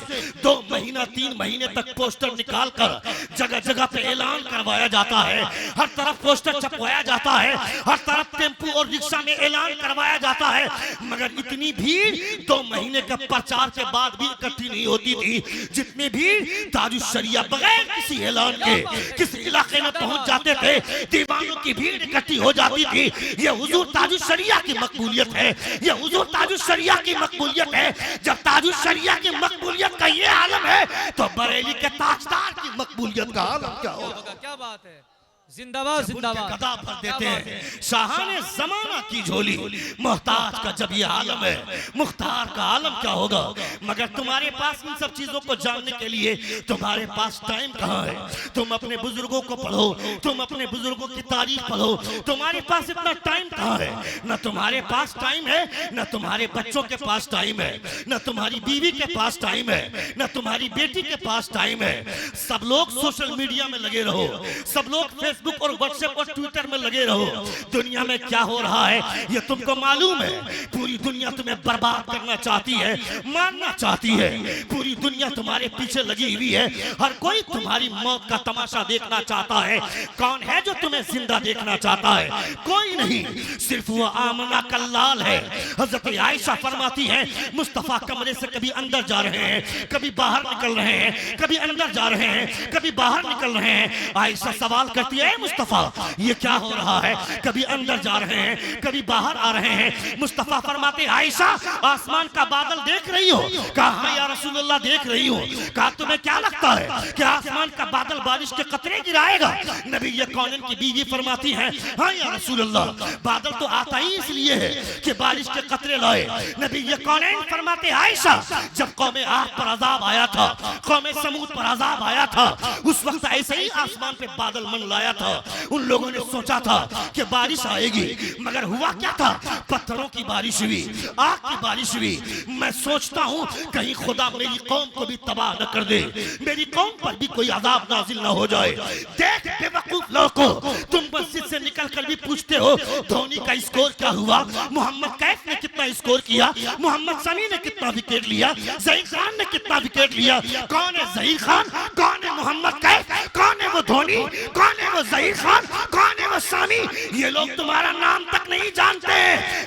2 महीना 3 महीने तक पोस्टर निकाल कर जगह जगह पे ऐलान करवाया जाता है, हर तरफ पोस्टर छपवाया जाता है, हर तरफ टेम्पू और रिक्शा में ऐलान करवाया जाता है, मगर इतनी भीड़ 2 महीने का प्रचार के बाद भी इकट्ठी नहीं होती थी जितनी भीड़ ताजुश शरिया बगैर किसी ऐलान के किसी इलाके में पहुंच जाते थे, दीवानों की भीड़ इकट्ठी हो जाती थी। ये हुजूर ताजुश शरिया की मकबूलियत है, ये हुजूर ताजुश शरिया की मकबूलियत है। जब ताजुश शरिया की मकबूलियत का ये आलम है तो बरेली के ताजदार की मकबूलियत का आलम क्या होगा। क्या बात है। जिंदाबाद जिंदाबाद। गदा भर देते हैं शाहाने जमाना की झोली, मोहताज का जब ये आलम है मुख्तार का आलम क्या होगा। मगर तुम्हारे पास इन सब चीजों को जानने के लिए तुम्हारे पास टाइम कहाँ है? तुम अपने बुजुर्गों को पढ़ो, तुम अपने बुजुर्गों की तारीख पढ़ो, तुम्हारे पास इतना टाइम कहाँ है? न तुम्हारे पास टाइम है, न तुम्हारे बच्चों के पास टाइम है, न तुम्हारी बीवी के पास टाइम है, न तुम्हारी बेटी के पास टाइम है। सब लोग सोशल मीडिया में लगे रहो, सब लोग फेसबुक और व्हाट्सएप और ट्विटर में लगे रहो। दुनिया में क्या हो रहा है ये तुमको मालूम है? पूरी दुनिया तुम्हें बर्बाद करना चाहती है, मारना चाहती है। पूरी दुनिया तुम्हारे पीछे लगी हुई है, हर कोई तुम्हारी मौत का तमाशा देखना चाहता है। कौन है जो तुम्हें जिंदा देखना चाहता है? कोई नहीं, सिर्फ वो आमना का लाल है। हजरत आयशा फरमाती है मुस्तफा कमरे से कभी अंदर जा रहे हैं, कभी बाहर निकल रहे हैं, कभी अंदर जा रहे हैं, कभी बाहर निकल रहे हैं। आयशा सवाल करती है मुस्तफा ये क्या हो रहा है? कभी अंदर जा रहे हैं, कभी बाहर आ रहे हैं। मुस्तफा फरमाते आयशा आसमान का बादल देख रही हो? कहा हाँ या रसूलुल्लाह देख रही हो। कहा तुम्हें क्या लगता है कि आसमान का बादल बारिश के कतरे गिराएगा? नबी ये कौनन की बीवी फरमाती है हाँ या रसूलुल्लाह बादल तो आता ही इसलिए है कि बारिश के कतरे लाए। नबी ये कौनन फरमाते आयशा जब कौमे आद पर अजाब आया था, कौमे समूद पर अजाब आया था, उस वक्त ऐसे ही आसमान पे बादल मंडलाया था। उन लोगों ने सोचा था कि बारिश आएगी, मगर हुआ क्या था? पत्थरों की बारिश हुई, आग की बारिश हुई। मैं सोचता हूँ कहीं खुदा मेरी कौम को भी तबाह न कर दे, मेरी कौम पर भी कोई अजाब नाजिल न हो जाए। देख बेवकूफ लोगों, तुम मस्जिद से निकल कर भी पूछते हो धोनी का स्कोर क्या हुआ, मोहम्मद कैफ ने कितना स्कोर किया, मोहम्मद शमी ने कितना विकेट लिया, जहीर खान ने कितना विकेट लिया। कौन है जहीर खान, कौन है मोहम्मद कैफ, कौन है वो धोनी, कौन है वो जहीर खान, कौन है वो शमी? ये लोग तुम्हारा नाम तक नहीं जानते,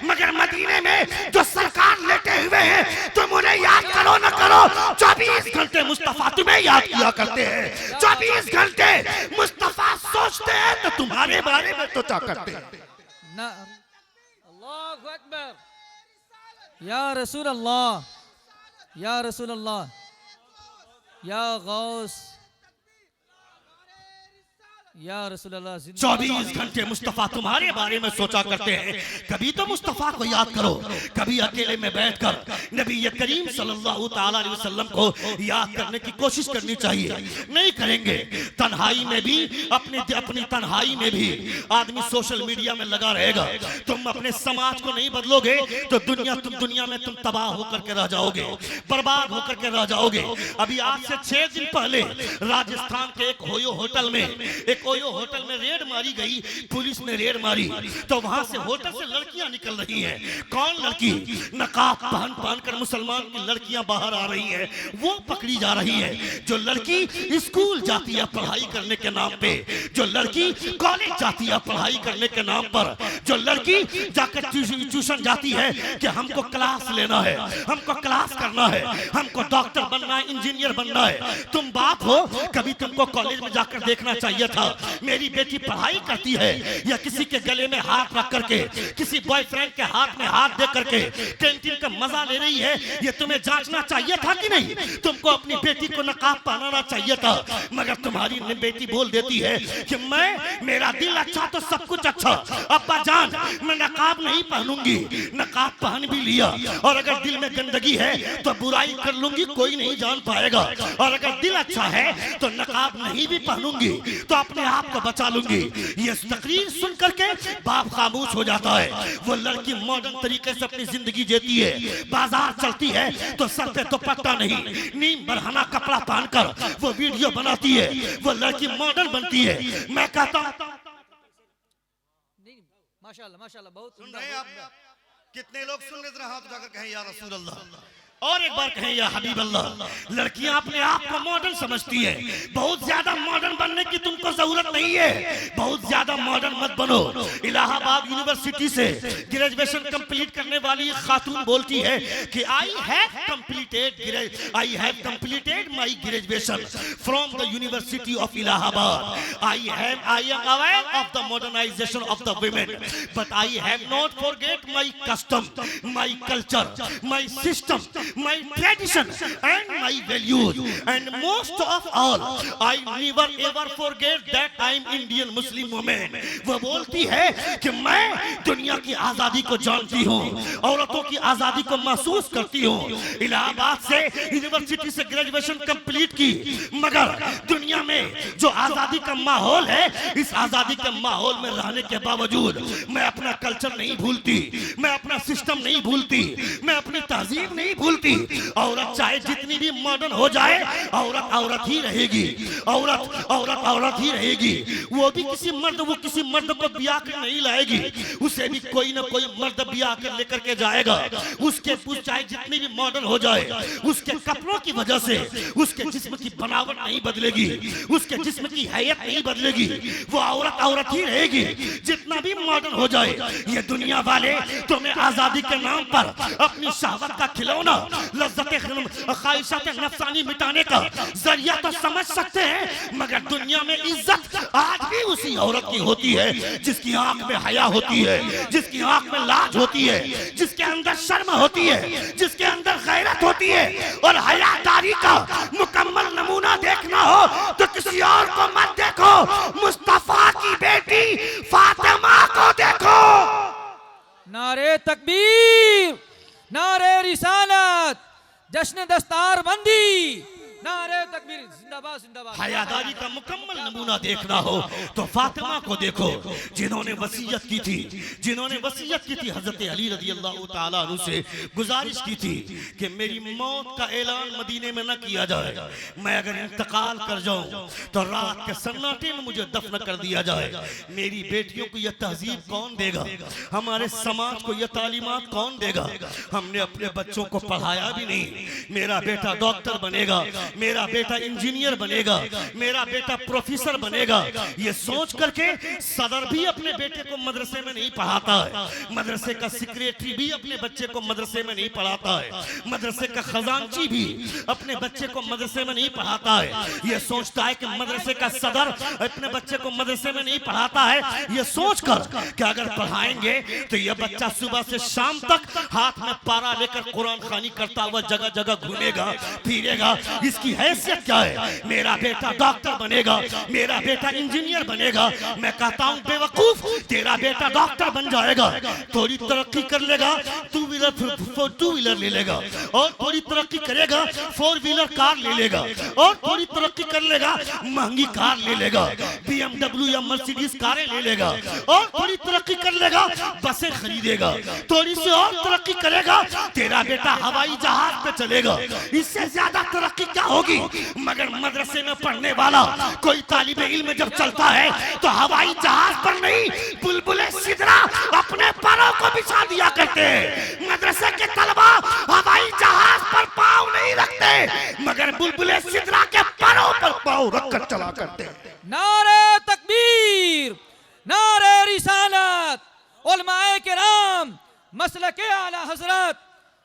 मगर मदीने में जो सरकार लेटे हुए हैं तुम उन्हें याद करो न करो, 24 घंटे मुस्तफा तुम्हें याद किया करते हैं। 24 घंटे मुस्तफा सोचते हैं तो तुम्हारे बारे में तो क्या करते हैं? ना अल्लाहु अकबर, या रसूल अल्लाह, या रसूल अल्लाह, या गौस, या रसूल अल्लाह। 24 घंटे मुस्तफा तुम्हारे बारे में सोचा करते हैं। कभी तो मुस्तफा को याद करो, कभी अकेले में बैठकर नबी करीम सल्लल्लाहु ताला अलैहि वसल्लम को याद करने की कोशिश करनी चाहिए। नहीं करेंगे, तन्हाई में भी अपनी तन्हाई में भी आदमी सोशल मीडिया में लगा रहेगा। तुम अपने समाज को नहीं बदलोगे तो तुम दुनिया में तुम तबाह होकर के रह जाओगे, बर्बाद होकर के रह जाओगे। अभी आज से 6 दिन पहले राजस्थान के एक ओयो होटल में रेड मारी गई, पुलिस ने रेड मारी तो वहां से होटल से लड़कियां निकल रही हैं। कौन लड़की? नकाब पहन कर मुसलमान की लड़कियां बाहर आ रही हैं, वो पकड़ी जा रही है। जो लड़की स्कूल जाती है पढ़ाई करने के नाम पे, जो लड़की कॉलेज जाती है पढ़ाई करने के नाम पर, जो लड़की जाकर ट्यूशन जाती है कि हमको क्लास लेना है, हमको क्लास करना है, हमको डॉक्टर बनना है, इंजीनियर बनना है। तुम बाप हो, कभी तुमको कॉलेज में जाकर देखना चाहिए था मेरी बेटी पढ़ाई करती है या किसी के गले में हाथ रख करके, किसी बॉयफ्रेंड के हाथ में हाथ दे करके कैंटीन का मजा ले रही है। ये तुम्हें जांचना चाहिए था कि नहीं? तुमको अपनी बेटी को नकाब पहनाना चाहिए था, मगर तुम्हारी बेटी बोल देती है कि मेरा दिल अच्छा तो सब कुछ अच्छा, अब्बा जान मैं नकाब नहीं पहनूंगी। नकाब पहन भी लिया और अगर दिल में गंदगी है तो बुराई कर लूंगी, कोई नहीं जान पाएगा। और अगर दिल अच्छा है तो नकाब नहीं भी पहनूंगी तो अपने आप को बचा लूंगी। ये तकरीर सुन करके बाप खामोश हो जाता है। वो लड़की मॉडर्न तरीके से अपनी जिंदगी जीती है, बाजार चलती है तो सर पे दुपट्टा नहीं, नीम बरहना कपड़ा पहनकर वो वीडियो बनाती है, वो लड़की मॉडर्न बनती है। मैं कहता हूं माशाल्लाह माशाल्लाह, बहुत सुन रहे हैं आप? कितने लोग सुन रहे? हाथ उठाकर कहें या रसूल अल्लाह, और एक बार कहें या हबीब अल्लाह। लड़कियां अपने आप को मॉडर्न समझती है। बहुत ज्यादा मॉडर्न बनने की तुमको जरूरत नहीं है, बहुत ज्यादा मॉडर्न मत बनो। इलाहाबाद यूनिवर्सिटी से ग्रेजुएशन कंप्लीट करने वाली खातून बोलती है कि I have completed my graduation from the university of Allahabad. I am aware of the modernisation of the women, but I have not forget my custom, my culture, my system. my tradition and my values, and most of all I never ever forget that I am Indian Muslim woman. वो बोलती है कि मैं दुनिया की आजादी को जानती हूँ, औरतों की आजादी को महसूस करती हूँ। इलाहाबाद से यूनिवर्सिटी से ग्रेजुएशन कंप्लीट की, मगर दुनिया में जो आजादी का माहौल है, इस आजादी के माहौल में रहने के बावजूद मैं अपना कल्चर नहीं भूलती, मैं अपना सिस्टम नहीं भूलती, मैं अपनी तहजीब नहीं भूलती। औरत चाहे जितनी भी मॉडर्न हो जाए, औरत औरत ही रहेगी, औरत औरत औरत ही रहेगी। वो भी किसी मर्द को ब्याह कर नहीं लाएगी, उसे भी कोई ना कोई मर्द ब्याह कर लेकर के जाएगा। उसके चाहे जितनी भी मॉडर्न हो जाए, उसके कपड़ों की वजह से उसके जिस्म की बनावट नहीं बदलेगी, उसके जिस्म की हैयत नहीं बदलेगी, वो औरत औरत ही रहेगी। जितना भी मॉडर्न हो जाए, ये दुनिया वाले तुम्हें आजादी के नाम पर अपनी शहवत का खिलौना, ख्वाहिशात नफसानी मिटाने का जरिया तो समझ सकते हैं, मगर दुनिया में इज्जत आज भी उसी औरत की होती है जिसकी आंख में हया होती है, जिसकी आंख में लाज होती है, जिसके अंदर शर्म होती है, जिसके अंदर गैरत होती है। और हयादारी का मुकम्मल नमूना देखना हो तो किसी और को मत देखो, मुस्तफा की बेटी फातिमा को देखो। नारे तकबीर, नारे रिसालत, जश्न दस्तार बंदी, नारे तकबीर, जिंदाबाद जिंदाबाद। हयादारी का मुकम्मल नमूना देखना हो तो फातिमा को देखो, जिन्होंने वसीयत की थी, हजरत अली रज़ी अल्लाह ताला अन्हु से गुजारिश की थी कि मेरी मौत का ऐलान मदीने में न किया जाए, मैं अगर इंतकाल कर जाऊं तो रात के सन्नाटे में मुझे दफन कर दिया जाए। मेरी बेटियों को यह तहजीब कौन देगा, हमारे समाज को यह तालीमात कौन देगा? हमने अपने बच्चों को पढ़ाया भी नहीं। मेरा बेटा डॉक्टर बनेगा, मेरा बेटा इंजीनियर बनेगा, मेरा बेटा प्रोफेसर बनेगा, ये सोच करके सदर भी अपने बेटे को मदरसे में नहीं पढ़ाता है, मदरसे का सेक्रेटरी भी अपने बच्चे को मदरसे में नहीं पढ़ाता है, मदरसे का खजांची भी अपने बच्चे को मदरसे में नहीं पढ़ाता है। ये सोचता है कि मदरसे का सदर अपने बच्चे को मदरसे में नहीं पढ़ाता है, ये सोचकर कि अगर पढ़ाएंगे तो यह बच्चा सुबह से शाम तक हाथ में पारा लेकर कुरान खानी करता हुआ जगह जगह घूमेगा फिरेगा। इसकी हैसियत क्या है? मेरा बेटा डॉक्टर बनेगा, मेरा बेटा इंजीनियर बनेगा। मैं कहता हूं बेवकूफ, तेरा बेटा डॉक्टर बन जाएगा, थोड़ी तरक्की कर लेगा, टू व्हीलर ले लेगा, और थोड़ी तरक्की करेगा 4 व्हीलर कार ले लेगा, और थोड़ी तरक्की कर लेगा महंगी कार ले लेगा, BMW या मर्सिडीज कारें ले लेगा, और थोड़ी तरक्की कर लेगा बसें खरीदेगा, थोड़ी सी और तरक्की करेगा तेरा बेटा हवाई जहाज पे चलेगा। इससे ज्यादा तरक्की क्या होगी? मगर मदरसे में पढ़ने वाला कोई तालिबे इल्म जब चलता है तो हवाई जहाज पर नहीं, बुलबुले सिदरा अपने पैरों को बिछा दिया करते हैं। मदरसे के तलबा हवाई जहाज पर पाँव नहीं रखते, मगर बुलबुले सिदरा के पैरों पर पाँव रखकर चला करते हैं। नारे तकबीर, नारे रिसालत, उलमाए किराम, मसलके आला हजरत,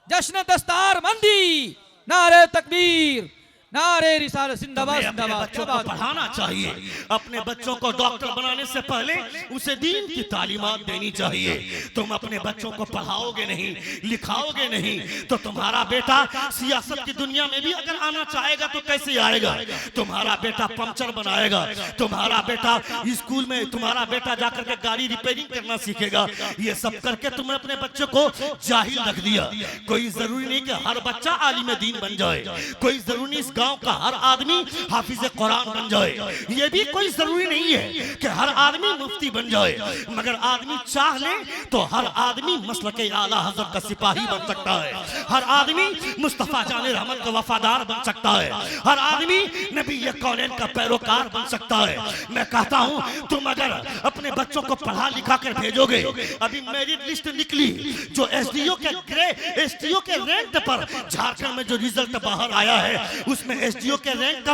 जश्न दस्तार बंदी, नारे तकबीर, नारे रिसालत, जिंदाबाद जिंदाबाद। बच्चों को पढ़ाना चाहिए, अपने बच्चों को डॉक्टर बनाने से पहले उसे दीन की तालीमात देनी चाहिए। तुम अपने बच्चों को पढ़ाओगे नहीं, लिखाओगे नहीं, तो तुम्हारा बेटा सियासत की दुनिया में भी अगर आना चाहेगा तो कैसे आएगा? तुम्हारा बेटा पंचर बनाएगा, तुम्हारा बेटा स्कूल में तुम्हारा बेटा जाकर के गाड़ी रिपेयरिंग करना सीखेगा। ये सब करके तुमने अपने बच्चे को जाहिल रख दिया। कोई जरूरी नहीं कि हर बच्चा आलिम दीन बन जाए, कोई जरूरी नहीं गांव का हर आदमी हाफिज कुरान बन जाए, ये भी कोई जरूरी नहीं है कि हर आदमी मुफ्ती बन जाए, मगर आदमी चाह ले तो हर आदमी मसलके आला हज़रत का सिपाही बन सकता है, हर आदमी मुस्तफा जाने रहमत का वफादार बन सकता है, हर आदमी नबी कौनैन का पैरोकार बन सकता है। मैं कहता हूं तुम अगर अपने बच्चों को पढ़ा लिखा कर भेजोगे, अभी मेरिट लिस्ट निकली जो एसडीओ के रैंक पर झारखंड में जो रिजल्ट बाहर आया है, उसमें एसडीओ के रैंक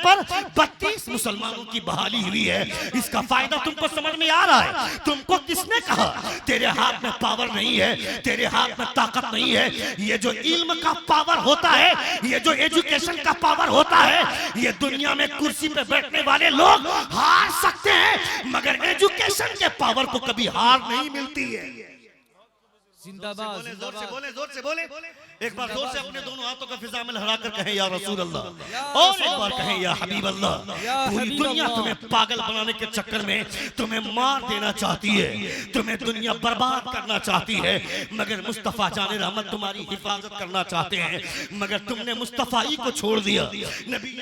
पर 32 मुसलमानों की बहाली हुई है। इसका फायदा तुमको समझ में आ रहा है? तुमको किसने कहा? तेरे हाथ में पावर नहीं है, तेरे हाथ में ताकत नहीं है। ये जो इल्म का पावर होता है, ये जो एजुकेशन का पावर होता है, ये दुनिया में कुर्सी पे बैठने वाले लोग हार सकते हैं, मगर एजुकेशन के पावर को कभी हार नहीं मिलती है। जिंदाबाद बोले, जोर से जिंदाबाद बोले, जोर से बोले। एक बार जोर से अपने दोनों हाथों का फिजा में लहराकर कहें या रसूल अल्लाह, और एक बार कहें या हबीब अल्लाह। पूरी दुनिया तुम्हें पागल बनाने के चक्कर में तुम्हें मार देना चाहती है, तुम्हें दुनिया बर्बाद करना चाहती है, मगर मुस्तफा जाने रहमत तुम्हारी हिफाजत करना चाहते हैं, मगर तुमने मुस्तफा ही को छोड़ दिया। नबी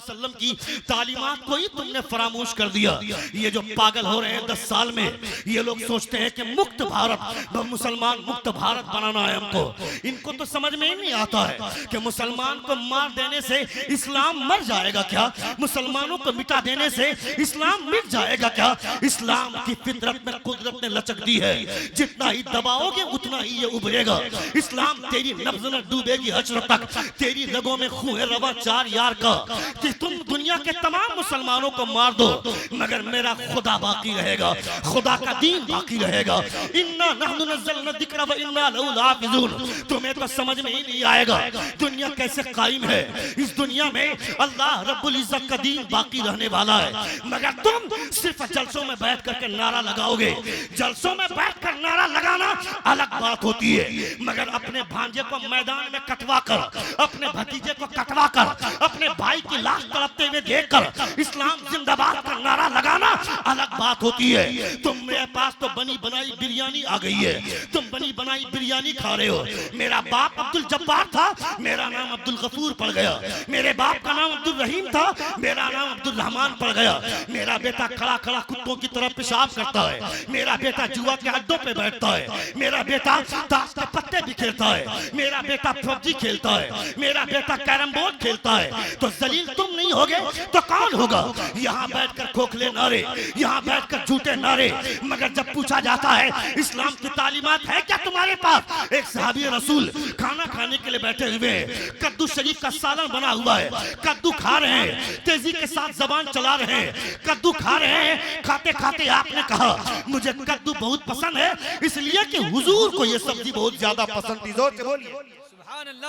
सल्लम की तालीमात को ही तुमने फरामोश कर दिया। ये जो पागल हो रहे हैं 10 साल में, ये लोग सोचते हैं कि मुक्त भारत, मुसलमान मुक्त भारत बनाना है हमको। इनको तो समझ में ही नहीं आता है कि मुसलमान को मार देने से इस्लाम मर जाएगा क्या, मुसलमानों को मिटा देने से इस्लाम मिट जाएगा क्या। इस्लाम की फितरत में कुदरत ने लचक दी है, जितना ही दबाओगे उतना ही ये उभरेगा। इस्लाम तेरी नब्ज में डूबेगी हश्र तक, तेरी रगों में खून है रवा चार यार का, कि तुम दुनिया के तमाम मुसलमानों को मार दो मगर मेरा खुदा बाकी रहेगा, खुदा का दीन बाकी रहेगा। इन्ना नहनु नज़्ज़लना ज़िक्र व इन्ना लहु लाफ़िज़ून। तुम्हें तो समझ में ही नहीं आएगा दुनिया कैसे कायम है। इस दुनिया में अल्लाह रब्बुल इज़्ज़त का दीन बाकी रहने वाला है, मगर तुम सिर्फ जलसों में बैठ करके नारा लगाओगे। जलसों में बैठ कर नारा लगाना अलग बात होती है, मगर अपने भांजे को मैदान में कटवा कर, अपने भतीजे को कटवा कर, अपने भाई की लाश तड़पते हुए देखकर इस्लाम जिंदाबाद का नारा लगाना अलग बात होती है। तुम मेरे पास तो बनी बनाई बिरयानी आ गई है, तुम बनी बनाई बिरयानी खा रहे हो। मेरा बाप अब्दुल जब्बार था, मेरा नाम अब्दुल गफूर पड़ गया। मेरे बाप का नाम अब्दुल रहीम था, मेरा नाम अब्दुल रहमान पड़ गया। मेरा बेटा खड़ा खड़ा कुत्तों की तरह पेशाब करता है, मेरा बेटा जुआ के अड्डों पे बैठता है, मेरा बेटा ताश के पत्ते बिखेरता है, मेरा बेटा पबजी खेलता है, मेरा बेटा कैरम बोर्ड खेलता है। तो जलील तुम नहीं होगे तो कौन होगा। यहाँ बैठकर खोखले नारे, यहाँ बैठकर झूठे नारे, मगर जब पूछा जाता है इस्लाम की तालीमात है क्या तुम्हारे पास। एक सहाबी रसूल खाना खाने के लिए बैठे हुए हैं, कद्दू शरीफ का सालन बना हुआ है, कद्दू खा रहे हैं, तेजी के साथ जबान चला रहे हैं, कद्दू खा रहे हैं। खाते खाते आपने कहा मुझे कद्दू बहुत पसंद है, इसलिए कि हुजूर को ये सब्जी बहुत ज्यादा पसंद थी। जोर से बोलिए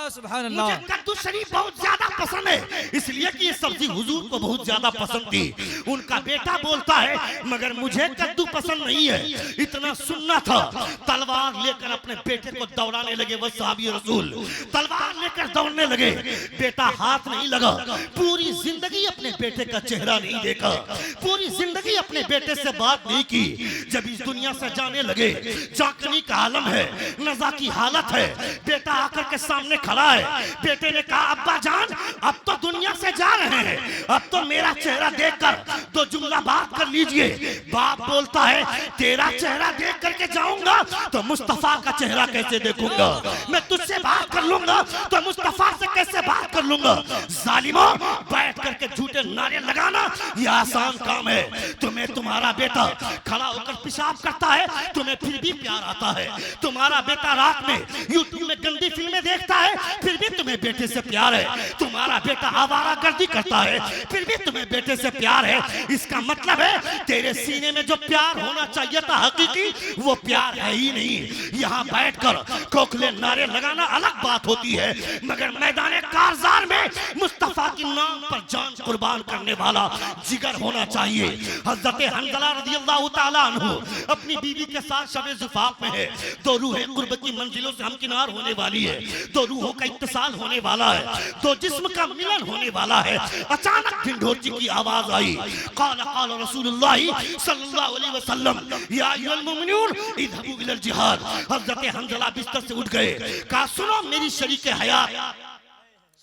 सुभान अल्लाह। मुझे कद्दू शरीफ बहुत ज्यादा पसंद है, इसलिए कि ये सब्जी हुजूर को बहुत ज्यादा पसंद थी। उनका बेटा बोलता है मगर मुझे कद्दू पसंद नहीं है। इतना सुनना था, तलवार लेकर अपने बेटे को दौड़ाने लगे। वह सहाबी रसूल तलवार लेकर दौड़ने लगे, बेटा हाथ नहीं लगा। पूरी जिंदगी अपने बेटे का चेहरा नहीं देखा, पूरी जिंदगी अपने बेटे से बात नहीं की। जब इस दुनिया से जाने लगे, जाकनी का आलम है, नज़ा की हालत है, बेटा आकर के सामने खड़ा है। बेटे ने कहा अब्बा जान अब तो दुनिया से जा रहे हैं, अब तो मेरा चेहरा देखकर दो जुमला बात कर लीजिए। बाप बोलता है तेरा चेहरा देख करके जाऊंगा तो मुस्तफा का चेहरा कैसे देखूंगा, मैं तुझसे बात कर लूंगा तो मुस्तफा से कैसे बात कर लूंगा। जालिमों, बैठ करके झूठे नारे लगाना यह आसान काम है। तुम्हें तुम्हारा बेटा खड़ा होकर पेशाब करता है, तुम्हें फिर भी प्यार आता है। तुम्हारा बेटा रात में यूट्यूब में गंदी फिल्में देखता है, फिर भी तुम्हें बेटे से प्यार है। तुम्हारा बेटा आवारागर्दी करता है, फिर भी तुम्हें बेटे से प्यार है। इसका मतलब है तेरे सीने में जो प्यार होना चाहिए था हकीकी, वो प्यार है ही नहीं। यहाँ बैठकर खोखले नारे लगाना अलग बात होती है, मगर मैदान कारज़ार में मुस्तफा की नाम पर जान कुर्बान करने वाला जिगर होना चाहिए। हज़रत हंज़ला रज़ियल्लाहु ताला अन्हु अपनी बीवी के साथ शब ज़ुफ़ाफ़ में है। दो रूहें कुर्ब की मंजिलों से हमकिनार होने वाली है, दो रूहों का इत्तिसाल होने वाला है, दो जिस्म का मिलन होने वाला है। अचानक ढिंढोरजी की आवाज आई, क़ाल क़ाल रसूलुल्लाह सल्लल्लाहु अलैहि वसल्लम या अय्युहल मुमिनून इज़हबू इलल जिहाद। हज़रत हंज़ला बिस्तर से उठ गए, कहा सुनो मेरी शरीके हयात।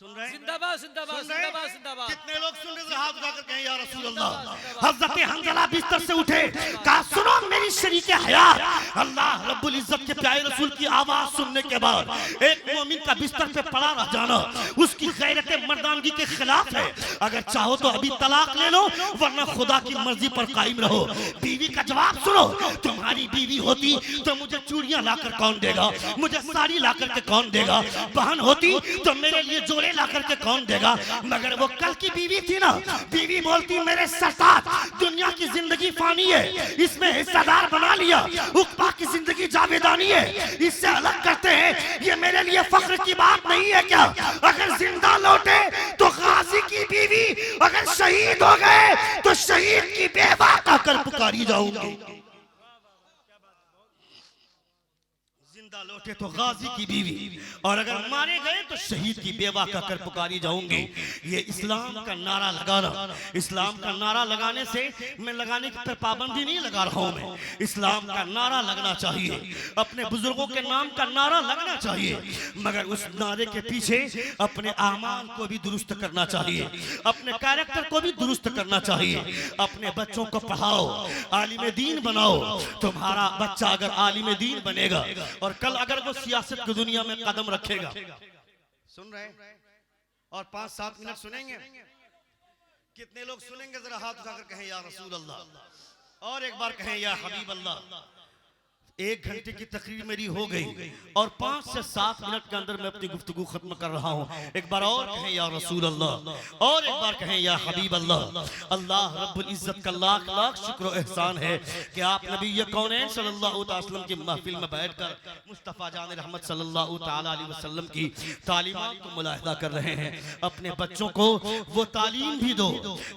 सुन रहे हैं? जिंदाबाद जिंदाबाद जिंदाबाद जिंदाबाद। कितने लोग सुन रहे हैं? हाथ उठाकर कहें या रसूल अल्लाह। हज़रत हंज़ला बिस्तर से उठे, कहा सुनो मेरी शरीके हयात। अल्लाह रब्बुल इज्जत के प्यारे रसूल की आवाज सुनने के बाद एक मोमिन का बिस्तर पे पड़ा रह जाना उसकी गैरत मर्दानगी के खिलाफ है। अगर चाहो तो अभी तलाक ले लो, वरना खुदा की मर्जी पर कायम रहो। बीवी का जवाब सुनो, तुम्हारी बीवी होती तो मुझे चूड़ियां लाकर कौन देगा, मुझे साड़ी लाकर के कौन देगा, बहन होती तो मेरे लिए जोड़े ला करके कौन देगा। मगर वो कल की बीवी थी ना, बीवी बोलती मेरे सरताज दुनिया की जिंदगी फानी है, इसमें हिस्सेदार बना लिया, उक़बा की जिंदगी जावेदानी है, इससे अलग करते हैं, ये मेरे लिए फख्र की बात नहीं है क्या। अगर जिंदा लौटे तो गाजी की बीवी, अगर शहीद हो गए तो शहीद की बेवा कहकर पुकारी जाऊंगी। लौटे तो गाजी की बीवी, और अगर मारे गए तो शहीद की बेवा का कर पुकारी जाऊंगी। ये इस्लाम का नारा लगाना, इस्लाम का नारा लगाने से मैं लगाने की पर पाबंदी नहीं लगा रहा हूं, मैं इस्लाम का नारा लगना चाहिए, अपने बुजुर्गों के नाम का नारा लगना चाहिए, मगर उस नारे के पीछे अपने आमाल को भी दुरुस्त करना चाहिए, अपने कैरेक्टर को भी दुरुस्त करना चाहिए। अपने बच्चों को पढ़ाओ, आलिम दीन बनाओ। तुम्हारा बच्चा अगर आलिम दीन बनेगा और कल अगर वो सियासत की दुनिया में कदम रखेगा, सुन रहे हैं? और 5-7 मिनट सुनेंगे, कितने लोग सुनेंगे? जरा हाथ उठाकर कहें या रसूल अल्लाह, और एक बार कहें या हबीब अल्लाह। 1 घंटे की तकरीर मेरी हो गई और 5 से 7 मिनट के अंदर मैं अपनी गुफ्तगू खत्म कर रहा हूँ। एक बार और कहें या रसूल अल्लाह, और एक बार कहें या हबीब अल्लाह। अल्लाह रब्बुल इज्जत का लाख लाख शुक्र और एहसान है कि आप नबी कौनैन सल्लल्लाहु अलैहि वसल्लम की महफिल में बैठकर मुस्तफ़ा जान रहमत सल्लल्लाहु ताला अलैहि वसल्लम की तालीमात को मुलाहिदा कर रहे हैं। अपने बच्चों को वो तालीम भी दो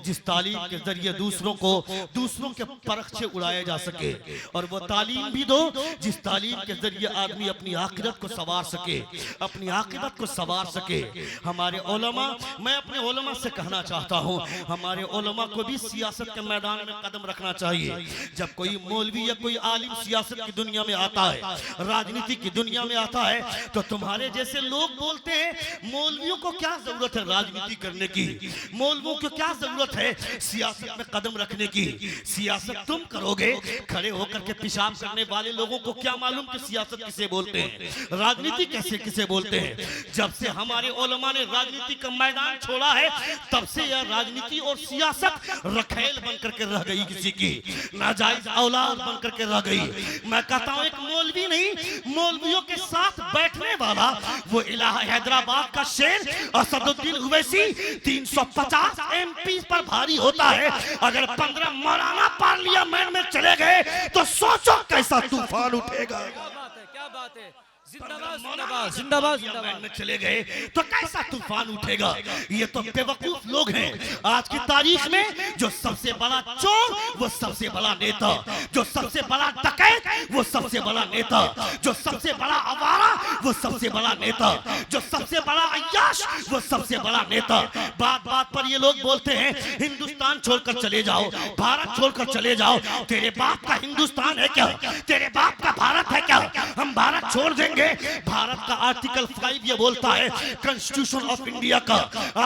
जिस तालीम के जरिए दूसरों के परख से उड़ाया जा सके, और वो तालीम भी दो जिस तालीम के जरिए आदमी अपनी आखिरत को संवार सके, अपनी आखिरत को संवार सके। हमारे उलमा, मैं अपने उलमा से कहना चाहता हूँ, हमारे उलमा को भी सियासत के मैदान में कदम रखना चाहिए। जब कोई मौलवी या कोई आलिम सियासत की दुनिया में आता है, राजनीति की दुनिया में आता है, तो तुम्हारे जैसे लोग बोलते हैं मौलवियों को क्या जरूरत है राजनीति करने की, मौलवियों को क्या जरूरत है सियासत में कदम रखने की। सियासत तुम करोगे, खड़े होकर के पेशाब करने वाले लोगों को क्या मालूम कि सियासत किसे बोलते हैं, राजनीति कैसे किसे बोलते हैं। जब से हमारे उलमा ने राजनीति का मैदान छोड़ा है, तब से यह राजनीति और सियासत रखेल बनकर के रह गई, किसी की नाजायज औलाद बनकर के रह गई। मैं कहता हूं एक मौलवी नहीं, मौलवियों के साथ बैठने वाला वो इलाहा हैदराबाद का शेर असदुद्दीन ओवैसी 350 MP पर भारी होता है। अगर 15 मौलाना पार्लियामेंट में चले गए तो सोचो कैसा तूफान उठेगा। क्या बात है, जिंदाबाद जिंदाबाद जिंदाबाद जिंदाबाद में चले गए तो कैसा तूफान उठेगा। ये तो बेवकूफ लोग हैं आज की तारीख में। जो सबसे बड़ा चोर वो सबसे बड़ा नेता, जो सबसे बड़ा डकैत वो सबसे बड़ा नेता, जो सबसे बड़ा आवारा वो सबसे बड़ा नेता, जो सबसे बड़ा अय्याश वो सबसे बड़ा नेता। बात बात पर ये लोग बोलते हैं हिंदुस्तान छोड़कर चले जाओ, भारत छोड़कर चले जाओ। तेरे बाप का हिंदुस्तान है क्या? तेरे बाप का भारत है क्या? हम भारत छोड़ देंगे? भारत का आर्टिकल 5 ये बोलता है, कॉन्स्टिट्यूशन ऑफ इंडिया का,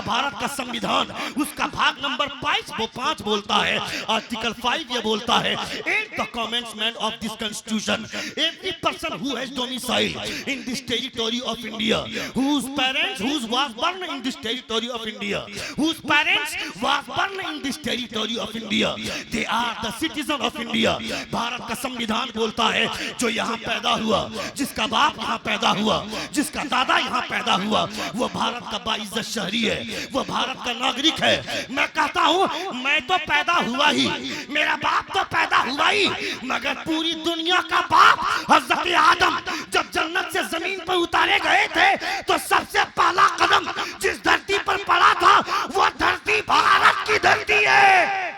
भारत का संविधान, उसका भाग नंबर 5 बोलता है, आर्टिकल 5 ये बोलता है, in the commencement of this constitution every person who has domicile in this territory of India, whose parents was born in this territory of India, whose parents was born in this territory of India, they are the citizen of India। Bharat का संविधान बोलता है जो यहाँ पैदा हुआ, जिसका बाप यहाँ पैदा हुआ, जिसका दादा यहाँ पैदा हुआ, वो भारत का बाइज्जत शहरी है, वो भारत का नागरिक है। मैं कहता हूँ मैं तो पैदा हुआ ही, मेरा बाप तो पैदा हुआ ही, मगर पूरी दुनिया का बाप हज़रत आदम जब जन्नत से जमीन पर उतारे गए थे तो सबसे पहला कदम जिस धरती पर पड़ा था वो धरती भारत की धरती है।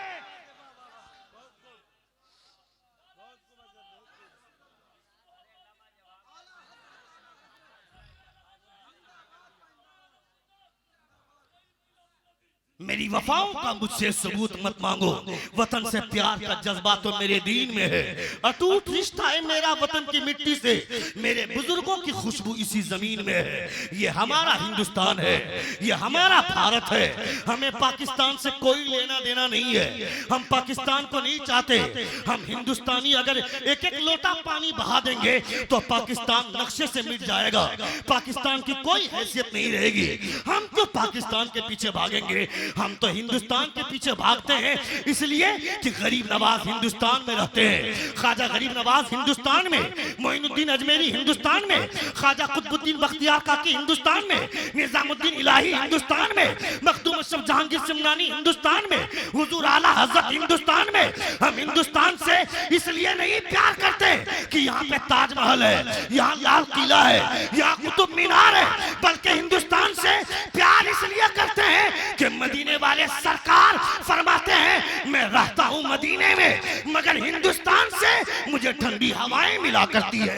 मेरी वफाओं का मुझसे सबूत मत मांगो, वतन से प्यार का जज्बा तो मेरे दीन में है, अटूट रिश्ता है मेरा वतन की मिट्टी से, मेरे बुजुर्गों की खुशबू इसी जमीन में है। ये हमारा हिंदुस्तान है, ये हमारा भारत है। हमें पाकिस्तान से कोई लेना देना नहीं है, हम पाकिस्तान को नहीं चाहते। हम हिंदुस्तानी अगर एक एक लोटा पानी बहा देंगे तो पाकिस्तान नक्शे से मिट जाएगा, पाकिस्तान की कोई हैसियत नहीं रहेगी। हम क्यों पाकिस्तान के पीछे भागेंगे? हम तो हिंदुस्तान के पीछे भागते हैं इसलिए कि गरीब नवाज हिंदुस्तान में रहते हैं। ख्वाजा गरीब नवाज हिंदुस्तान में, मोइनुद्दीन अजमेरी हिंदुस्तान में, ख्वाजा कुतुबुद्दीन बख्तियार काकी हिंदुस्तान में, निजामुद्दीन इलाही हिंदुस्तान में, मखदूम अशरफ जहांगीर सिमनानी हिंदुस्तान में, हुजूर आला हजरत हिंदुस्तान में। हम हिंदुस्तान से इसलिए नहीं प्यार करते कि यहाँ पे ताजमहल है, यहाँ लाल किला है, यहाँ कुतुब मीनार है, बल्कि हिंदुस्तान से प्यार इसलिए करते हैं कि मदीने वाले सरकार फरमाते हैं मैं रहता हूं मदीने में, मगर हिंदुस्तान से मुझे ठंडी हवाएं मिला करती है।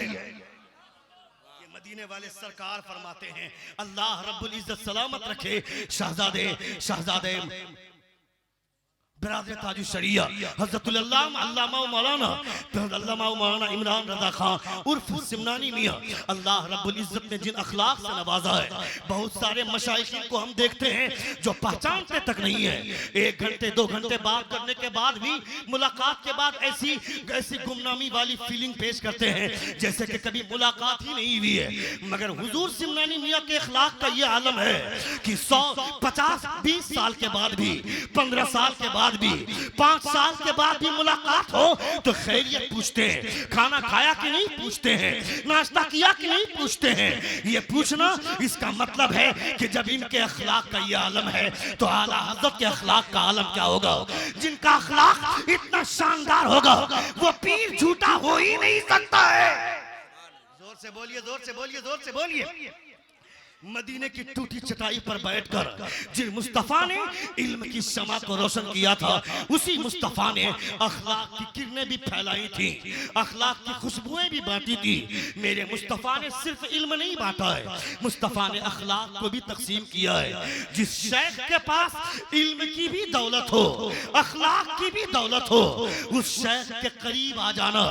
वाले सरकार फरमाते हैं, अल्लाह रब्बुल इज्जत सलामत रखे, शहजादे बिरादर ताजु शरिया हज़रतुल अल्लामा मौलाना इमरान रजा खान उर्फ सिमनानी मियाँ, अल्लाह रब्बुल इज्जत ने जिन अखलाक से नवाजा है, बहुत सारे मशाइखीन को हम देखते हैं जो पहचानते तक नहीं है। 1 घंटे 2 घंटे बात करने के बाद भी, मुलाकात के बाद ऐसी गुमनामी वाली फीलिंग पेश करते हैं जैसे कि कभी मुलाकात ही नहीं हुई है। मगर हुजूर सिमनानी मियाँ के अखलाक का ये आलम है कि 100, 50, 20 साल के बाद भी, 15 साल के बाद भी, 5 साल के बाद भी मुलाकात हो तो खैरियत पूछते हैं, खाना खाया कि नहीं पूछते हैं, नाश्ता किया कि नहीं पूछते हैं। ये पूछना, इसका मतलब है कि जब इनके अखलाक का ये आलम है तो आला हज़रत के अखलाक का आलम क्या होगा। जिनका अखलाक इतना शानदार होगा वो पीर झूठा हो ही नहीं सकता है। जोर से बोलिए, जोर से बोलिए, जोर से बोलिए। मदीने की टूटी चटाई पर बैठकर जिन मुस्तफा ने इल्म की शमा को रोशन किया था, उसी मुस्तफा ने अखलाक की किरणें भी फैलाई थी, अखलाक की खुशबुएं भी बांटी थी। मेरे मुस्तफा ने सिर्फ इल्म नहीं बांटा है, मुस्तफा ने अखलाक को भी तकसीम किया है। जिस शेख के पास इल्म की भी दौलत हो, अखलाक की भी दौलत हो, उस शेख के करीब आ जाना,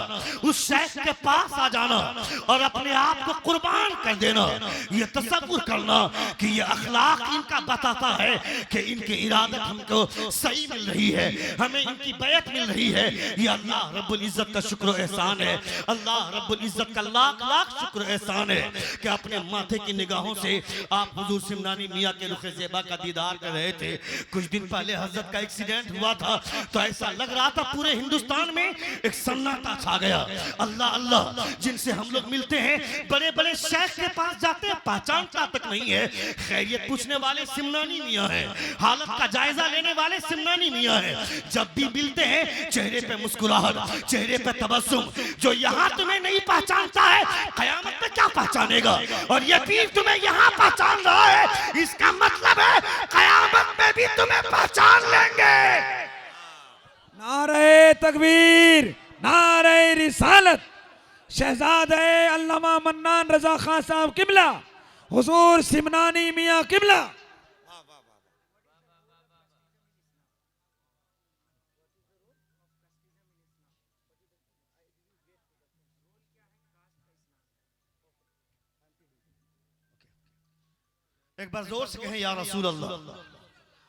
उस शेख के पास आ जाना और अपने आप को कुर्बान कर देना, ये तसव्वुर करना कि ये अखलाक इनका बताता है कि इनकी इरादत हमको सही मिल रही है, हमें इनकी बैत मिल रही है। ये अल्लाह रब्बुल इज्जत का शुक्र एहसान है, अल्लाह रब्बुल इज्जत का लाख लाख शुक्र एहसान है कि अपने माथे की निगाहों से आप हुजूर सिमनानी मियाँ के रुखे ज़ेबा का दीदार कर रहे थे। कुछ दिन पहले हजरत का एक्सीडेंट हुआ था तो ऐसा लग रहा था पूरे हिंदुस्तान में एक सन्नाटा छा गया। अल्लाह अल्लाह, जिनसे हम लोग मिलते हैं, बड़े बड़े शेख के पास जाते हैं, पहचानता तक नहीं है, खैरियत पूछने वाले सिमनानी मियाँ हैं, हालत का जायजा लेने वाले सिमनानी मियाँ हैं। जब भी मिलते हैं चेहरे पे मुस्कुराहट, चेहरे पे तबस्सुम। जो यहाँ तुम्हें नहीं पहचानता है कयामत में क्या पहचानेगा। और ये पीर तुम्हें यहाँ पहचान रहा है, इसका मतलब है कयामत में भी तुम्हें पहचान लेंगे। नारे तकबीर, नारे रिसालत। शहजादे अल्लामा मन्नान रजा खान साहब किबला, हुजूर सिमनानी मियाँ किबला। एक बार जोर से कहें या रसूल अल्लाह,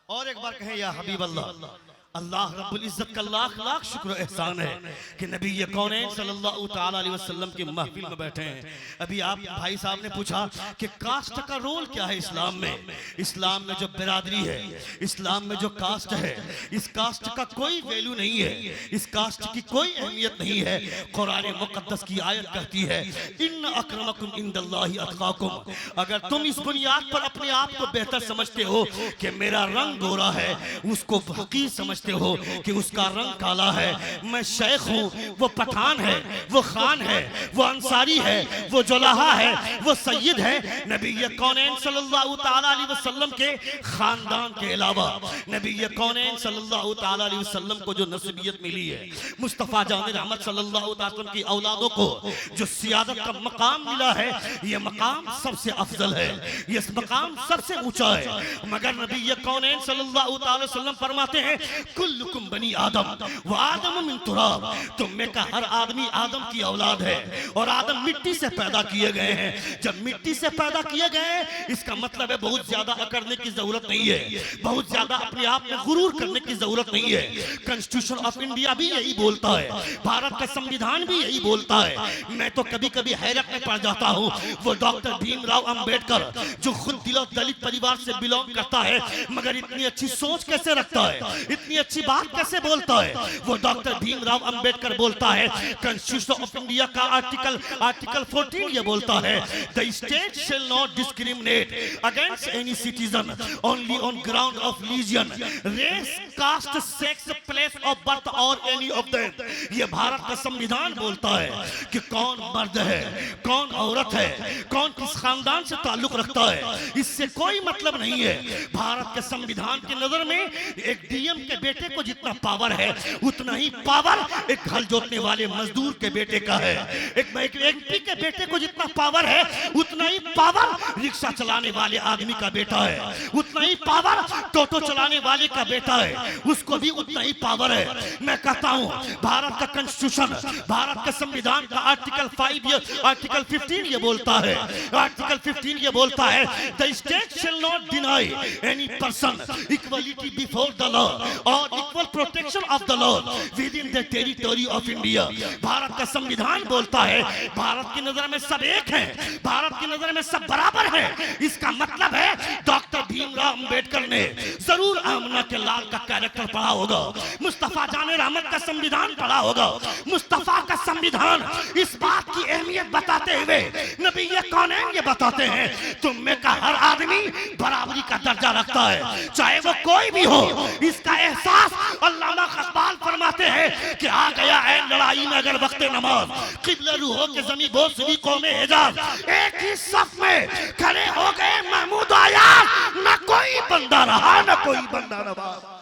और एक बार कहें या हबीब अल्लाह। अल्लाह रब्बुल इज्जत का लाख लाख शुक्र एहसान है कि नबी ये कौनैन सल्लल्लाहु तआला अलैहि वसल्लम की महफिल में बैठे हैं। अभी आप भाई साहब ने पूछा कि कास्ट का रोल क्या है इस्लाम में। इस्लाम में जो बिरादरी है, इस्लाम में जो कास्ट है, इस कास्ट का कोई वैल्यू नहीं है, इस कास्ट की कोई अहमियत नहीं है। कुरान मुकद्दस की आयत कहती है, इन्न अक्रमकुम इंदल्लाहि अतकाकुम। अगर तुम इस बुनियाद पर अपने आप को बेहतर समझते हो कि मेरा रंग गोरा है, उसको हकीर समझते हो कि उसका रंग काला है, मैं शेख हूँ, वो पठान है, वो खान है, वो अंसारी है, वो जुलाहा है, वो सैयद है। नबी कौनैन सल्लल्लाहु तआला अलैहि वसल्लम के खानदान के अलावा नबी कौनैन सल्लल्लाहु तआला अलैहि वसल्लम को जो नस्बियत मिली है, मुस्तफ़ा जान रहमत सल्लल्लाहु अलैहि वसल्लम की औलादों को जो सियादत का मकाम मिला है, ये मकाम सबसे अफजल है, ये मकाम सबसे ऊंचा है। मगर नबी कौनैन सल्लल्लाहु तआला अलैहि वसल्लम फरमाते हैं, कुल्लुकुम बनी आदम व आदम मिन तुराब। तुम में का हर आदमी आदम की औलाद है और आदम मिट्टी से पैदा किए गए हैं। जब मिट्टी से पैदा किए गए, इसका मतलब है बहुत ज्यादा अकड़ने की जरूरत नहीं है, बहुत ज्यादा अपने आप में गुरूर करने की जरूरत नहीं है। कॉन्स्टिट्यूशन ऑफ इंडिया भी यही बोलता है, भारत का संविधान भी यही बोलता है। मैं तो कभी कभी हैरत में पड़ जाता हूँ, वो डॉक्टर भीमराव अंबेडकर जो खुद दलित परिवार से बिलोंग करता है, मगर इतनी अच्छी सोच कैसे रखता है, इतनी अच्छी बात कैसे बोलता है। वो डॉक्टर भीमराव अंबेडकर बोलता है, कॉन्स्टिट्यूशन ऑफ इंडिया का आर्टिकल 14 ये बोलता है, the state shall not discriminate against any citizen only on ground of religion, race, caste, sex, place of birth और एनी ऑफ देम। ये भारत का संविधान बोलता है कि कौन मर्द है, कौन औरत है, कौन किस खानदान से ताल्लुक रखता है, इससे कोई मतलब नहीं है। भारत के संविधान की नजर में एक डीएम के बेटे को जितना पावर है उतना ही पावर एक हल जोतने वाले मजदूर के बेटे का है। एक एमपी के बेटे को जितना पावर है उतना ही पावर रिक्शा चलाने वाले आदमी का बेटा है, उतना ही पावर टोटो चलाने वाले का बेटा है, उसको भी उतना ही पावर है। मैं कहता हूं भारत का कॉन्स्टिट्यूशन, भारत के संविधान का आर्टिकल 15 ये बोलता है, आर्टिकल 15 ये बोलता है the state shall not deny any person equality before the law और equal protection of the law within the territory of India. Bharat का संविधान बोलता है भारत की नजर में सब एक हैं, भारत की नजर में सब बराबर हैं। इसका मतलब है डॉक्टर भीमराव अंबेडकर ने जरूर आमना के लाल का कैरेक्टर पढ़ा होगा, मुस्तफा जाने रहमत का संविधान पढ़ा होगा। मुस्तफा का संविधान इस बात की अहमियत बताते हुए नबी ये कौनैन ये बताते हैं तुम में का हर आदमी बराबरी का दर्जा रखता है, चाहे वो कोई भी हो। इसका एहसास अल्लामा इकबाल फरमाते हैं कि आ गया है लड़ाई में अगर वक्त नमाज, किबला रूहों के जमी बोल सभी कौमे हिजाज एक ही सफ में खड़े हो गए महमूद आयाज, न कोई बंदा रहा न कोई बंदा नवाज।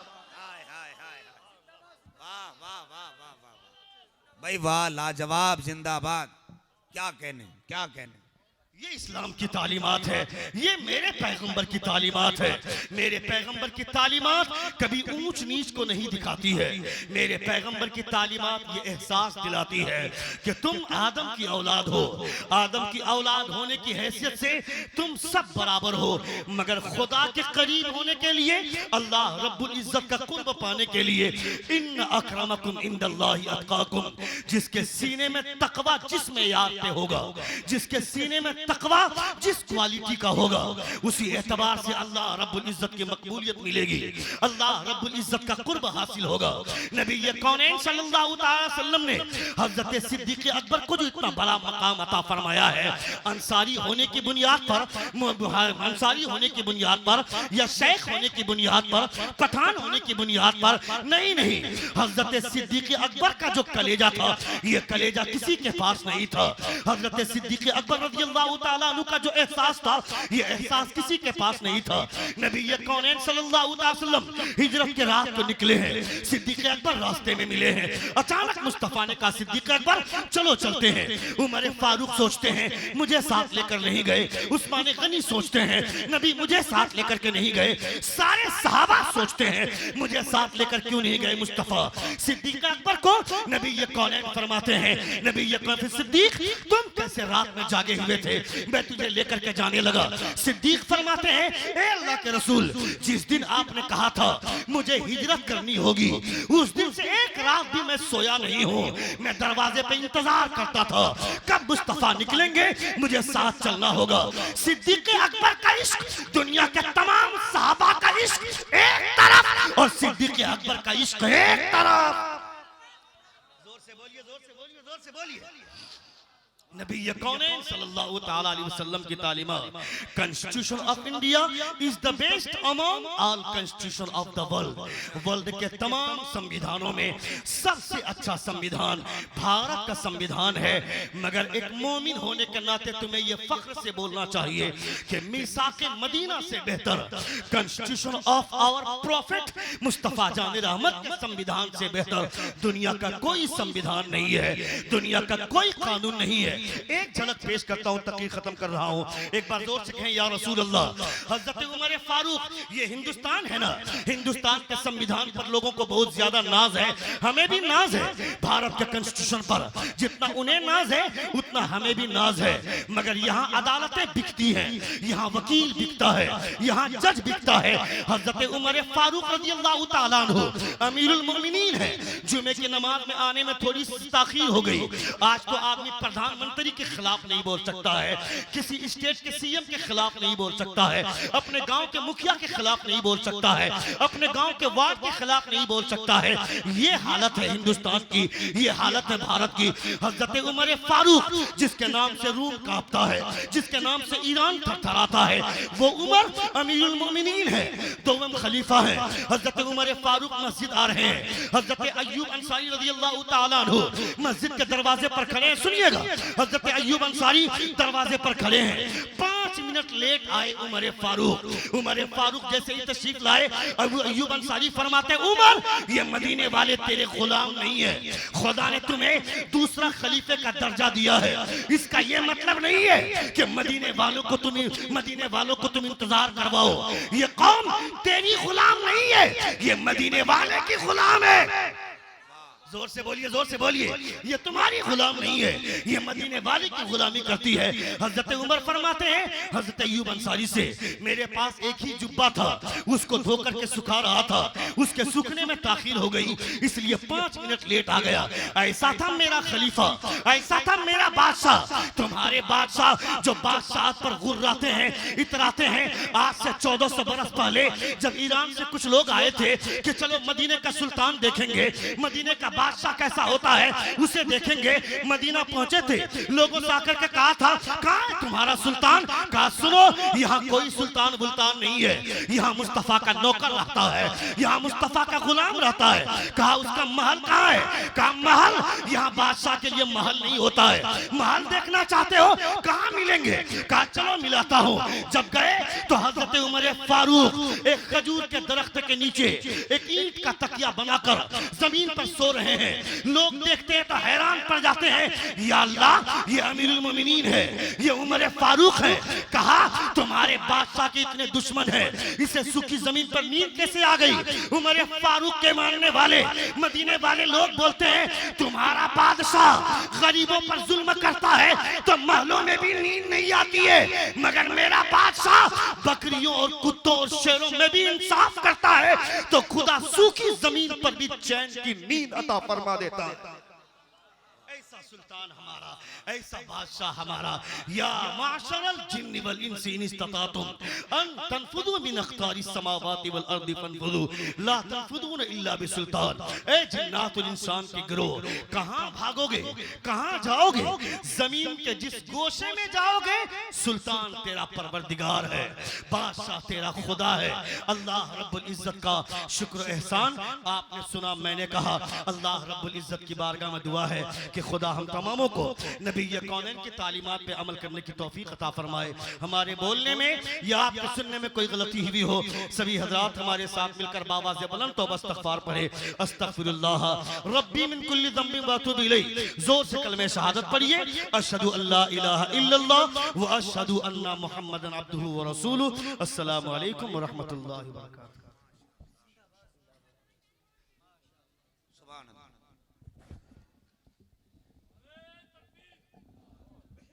भाई वाह, लाजवाब, जिंदाबाद। क्या कहने, क्या कहने। ये इस्लाम की तालीमात है, ये मेरे पैगंबर की तालीमात है। मेरे पैगंबर की तालीमात कभी ऊंच नीच को नहीं दिखाती है। मेरे पैगंबर की तालीमात ये एहसास दिलाती है कि तुम आदम की औलाद हो, आदम की औलाद होने की हैसियत से तुम सब बराबर हो, मगर खुदा के करीब होने के लिए, अल्लाह रब्बुल इज्जत का कुर्ब पाने के लिए इन्न अकरमकुम इंदल्लाहि अतकाकुम, जिसके सीने में तकवा जिसमें याद पे होगा, जिसके सीने में तकवा जिस क्वालिटी का होगा उसी एतबार से अल्लाह रब्बुल इज्जत की मकबूलियत मिलेगी, अल्लाह रब्बुल इज्जत का कुर्ब हासिल होगा। नबी कौनैन सल्लल्लाहु अलैहि वसल्लम ने हजरत सिद्दीक़ अकबर को जो इतना बड़ा मकाम अता फरमाया है, अंसारी होने की बुनियाद पर, अंसारी होने की बुनियाद पर या शेख होने की बुनियाद पर, पठान होने की बुनियाद पर नहीं, नहीं। हजरत सिद्दीक़ अकबर का जो कलेजा था ये कलेजा किसी के पास नहीं था। हजरत सिद्दीक़ अकबर रज़ियल्लाहु ताला अन्हु का जो एहसास था ये एहसास किसी के पास नहीं था। नबी कौनैन सल्लल्लाहु अलैहि वसल्लम हिजरत के रात को निकले हैं, सिद्दीक़ अकबर रास्ते में मिले हैं। अचानक मुस्तफा ने कहा सिद्दीक़ अकबर चलो चलते हैं। उमर फारूक सोचते हैं मुझे साथ लेकर नहीं गए, उस्मान गनी सोचते हैं नबी मुझे साथ लेकर के नहीं गए, सारे सहाबा सोचते हैं मुझे साथ लेकर क्यों नहीं गए मुस्तफा। सिद्दीक़ अकबर को नबी कौनैन फरमाते हैं नबी सिद्दीक़ तुम कैसे रात में जागे हुए थे, मैं तुझे लेकर के जाने लगा। सिद्दीक फरमाते हैं ए अल्लाह के रसूल, जिस दिन आपने कहा था मुझे हिजरत करनी होगी उस दिन से एक रात भी मैं सोया नहीं हूँ, मैं दरवाजे पे इंतजार करता था कब मुस्तफा निकलेंगे, मुझे साथ चलना होगा। सिद्दीक अकबर का इश्क दुनिया के तमाम सहाबा का इश्क एक तरफ और सिद्दीक अकबर का इश्क एक तरफ। जोर से बोलिए, जोर से बोलिए, जोर से बोलिए। नबी कौनैन सल्लल्लाहु ताला अलैहि वसल्लम की तालीमात, constitution of India is the best among all constitution of the world. World के तमाम संविधानों में सबसे अच्छा संविधान भारत का संविधान है। मगर एक मोमिन होने के नाते तुम्हें यह फख्र से बोलना चाहिए कि मीसाक़े मदीना से बेहतर, constitution of our prophet Mustafa जान रहमत के संविधान से बेहतर दुनिया का कोई संविधान नहीं है, दुनिया का कोई कानून नहीं है। एक झलक पेश करता हूं, तकरीर खत्म कर रहा हूं। एक बार जोर से कहें या रसूल अल्लाह। हजरत उमर फारूक, ये हिंदुस्तान है ना, हिंदुस्तान के संविधान पर लोगों को बहुत ज्यादा नाज है, हमें भी नाज है भारत के कॉन्स्टिट्यूशन पर। जितना उन्हें नाज है उतना हमें भी नाज है। मगर यहाँ अदालतें बिकती हैं, यहाँ वकील बिकता है, यहाँ जज बिकता है। हजरत उमर फारूक रज़ियल्लाहु ताला अन्हु अमीरुल मोमिनीन है। जुमे की नमाज में आने में थोड़ी ताखीर हो गई। आज तो आदमी प्रधानमंत्री के खिलाफ नहीं बोल सकता है, किसी स्टेट के सीएम के खिलाफ नहीं बोल सकता है, अपने गांव के मुखिया के खिलाफ नहीं बोल सकता है, अपने गांव के वार्ड के खिलाफ नहीं बोल सकता है। ये हालत है हिंदुस्तान की, ये हालत है भारत की। हजरत उमर फारूक जिसके नाम से रूम कांपता है, जिसके नाम से ईरान थरथराता है, वो उमर अमीरुल मोमिनीन है, दोम खलीफा है। हजरत उमर फारूक मस्जिद आ रहे हैं, हजरत अय्यूब अंसारी रज़ियल्लाहु ताला अन्हु मस्जिद के दरवाजे पर खड़े हैं। सुनिएगा, हजरत अय्यूब अंसारी दरवाजे पर खड़े हैं। 5 मिनट लेट आए उमर फारूक जैसे ही तशरीफ लाए, अबू अय्यूब अंसारी फरमाते उमर, ये मदीने वाले तेरे गुलाम नहीं है, खुदा ने तुम्हें दूसरा खलीफे का दर्जा दिया है। इसका ये मतलब नहीं है कि मदीने वालों को तुम इंतजार करवाओ। ये कौम तेरी गुलाम नहीं है, ये मदीने वाले की गुलाम है। जोर से बोलिए, ये तुम्हारी गुलाम नहीं है, ये मदीने वाले की गुलामी करती है। हजरत उमर फरमाते हैं हजरत अय्यूब अंसारी से, मेरे पास एक ही जुब्बा था, उसको धो करके सुखा रहा था, उसके सूखने में ताखीर हो गई, इसलिए 5 मिनट लेट आ गया। ऐसा था मेरा खलीफा, ऐसा था मेरा बादशाह। तुम्हारे बादशाह जो बादशाह पर गुर्राते हैं, इतराते हैं। आज से 1400 बरस पहले जब ईरान से कुछ लोग आए थे कि चलो मदीने का सुल्तान देखेंगे, मदीने का बादशाह कैसा होता है उसे देखेंगे, मदीना पहुंचे थे, लोगों से आकर के कहा था, कहाँ है तुम्हारा सुल्तान? कहा सुनो, यहाँ कोई सुल्तान बुल्तान नहीं है, यहाँ मुस्तफा का नौकर रहता है, यहाँ मुस्तफा का गुलाम रहता है। कहा उसका महल कहाँ है? कहा महल, यहाँ बादशाह के लिए महल नहीं होता है। महल देखना चाहते हो, कहाँ मिलेंगे? कहा चलो मिलाता हूँ। जब गए तो हजरत उमर फारूक एक खजूर के दरख्त के नीचे एक ईंट का तकिया बनाकर जमीन पर सो रहे हैं। लोग देखते हैं तो हैरान पड़ जाते हैं, या अल्लाह, ये अमीरुल मोमिनीन है, ये उमर फारूक है। कहा तुम्हारे बादशाह के इतने दुश्मन हैं, इसे सूखी जमीन पर नींद कैसे आ गई? उमर फारूक के मानने वाले मदीने वाले लोग बोलते हैं, तुम्हारा बादशाह गरीबों पर जुल्म करता है तो महलों में भी नींद नहीं आती है, मगर मेरा बादशाह बकरियों और कुत्तों और शेरों में भी इंसाफ करता है तो खुदा सूखी जमीन पर भी चैन की नींद अता फरमा देता है। ऐसा सुल्तान हमारा, ऐसा बादशाह हमारा। या माशरल जिन्नि वल इंसी इन इस्ततातुम अन तनफुदू मिन अख्तारिस समावाति वल अर्दि फनफुदू ला तनफुदून इल्ला बिसुल्तान। ए जिन्नातुल इंसान की गिरोह, कहां भागोगे, कहां जाओगे? जमीन के जिस गोशे में जाओगे, सुल्तान तेरा परवरदिगार है, बादशाह तेरा खुदा है। अल्लाह रब्बुल इज्जत का शुक्र एहसान आपने सुना, मैंने कहा अल्लाह रब्बुल इज्जत की बारगाह में दुआ है कि खुदा हम तमामों को नबी कौनैन की तालीमात पे अमल करने की तौफीक अता फरमाए। हमारे बोलने में या आपके सुनने में कोई गलती हुई हो, सभी हजरात हमारे साथ मिलकर बाबा से बुलंद तौबा इस्तग़फ़ार पढ़े। अस्तग़फ़िरुल्लाह रब्बी मिन कुल्लि ज़ंबिन व अतूबु इलैहि। जोर से कलमे शहादत पढ़िए, अशहदु अल्ला इलाहा इल्लल्लाह व अशहदु अन्ना मुहम्मदन अब्दुहु व रसूलुहु। अस्सलामु अलैकुम व रहमतुल्लाहि व बरकातुहू।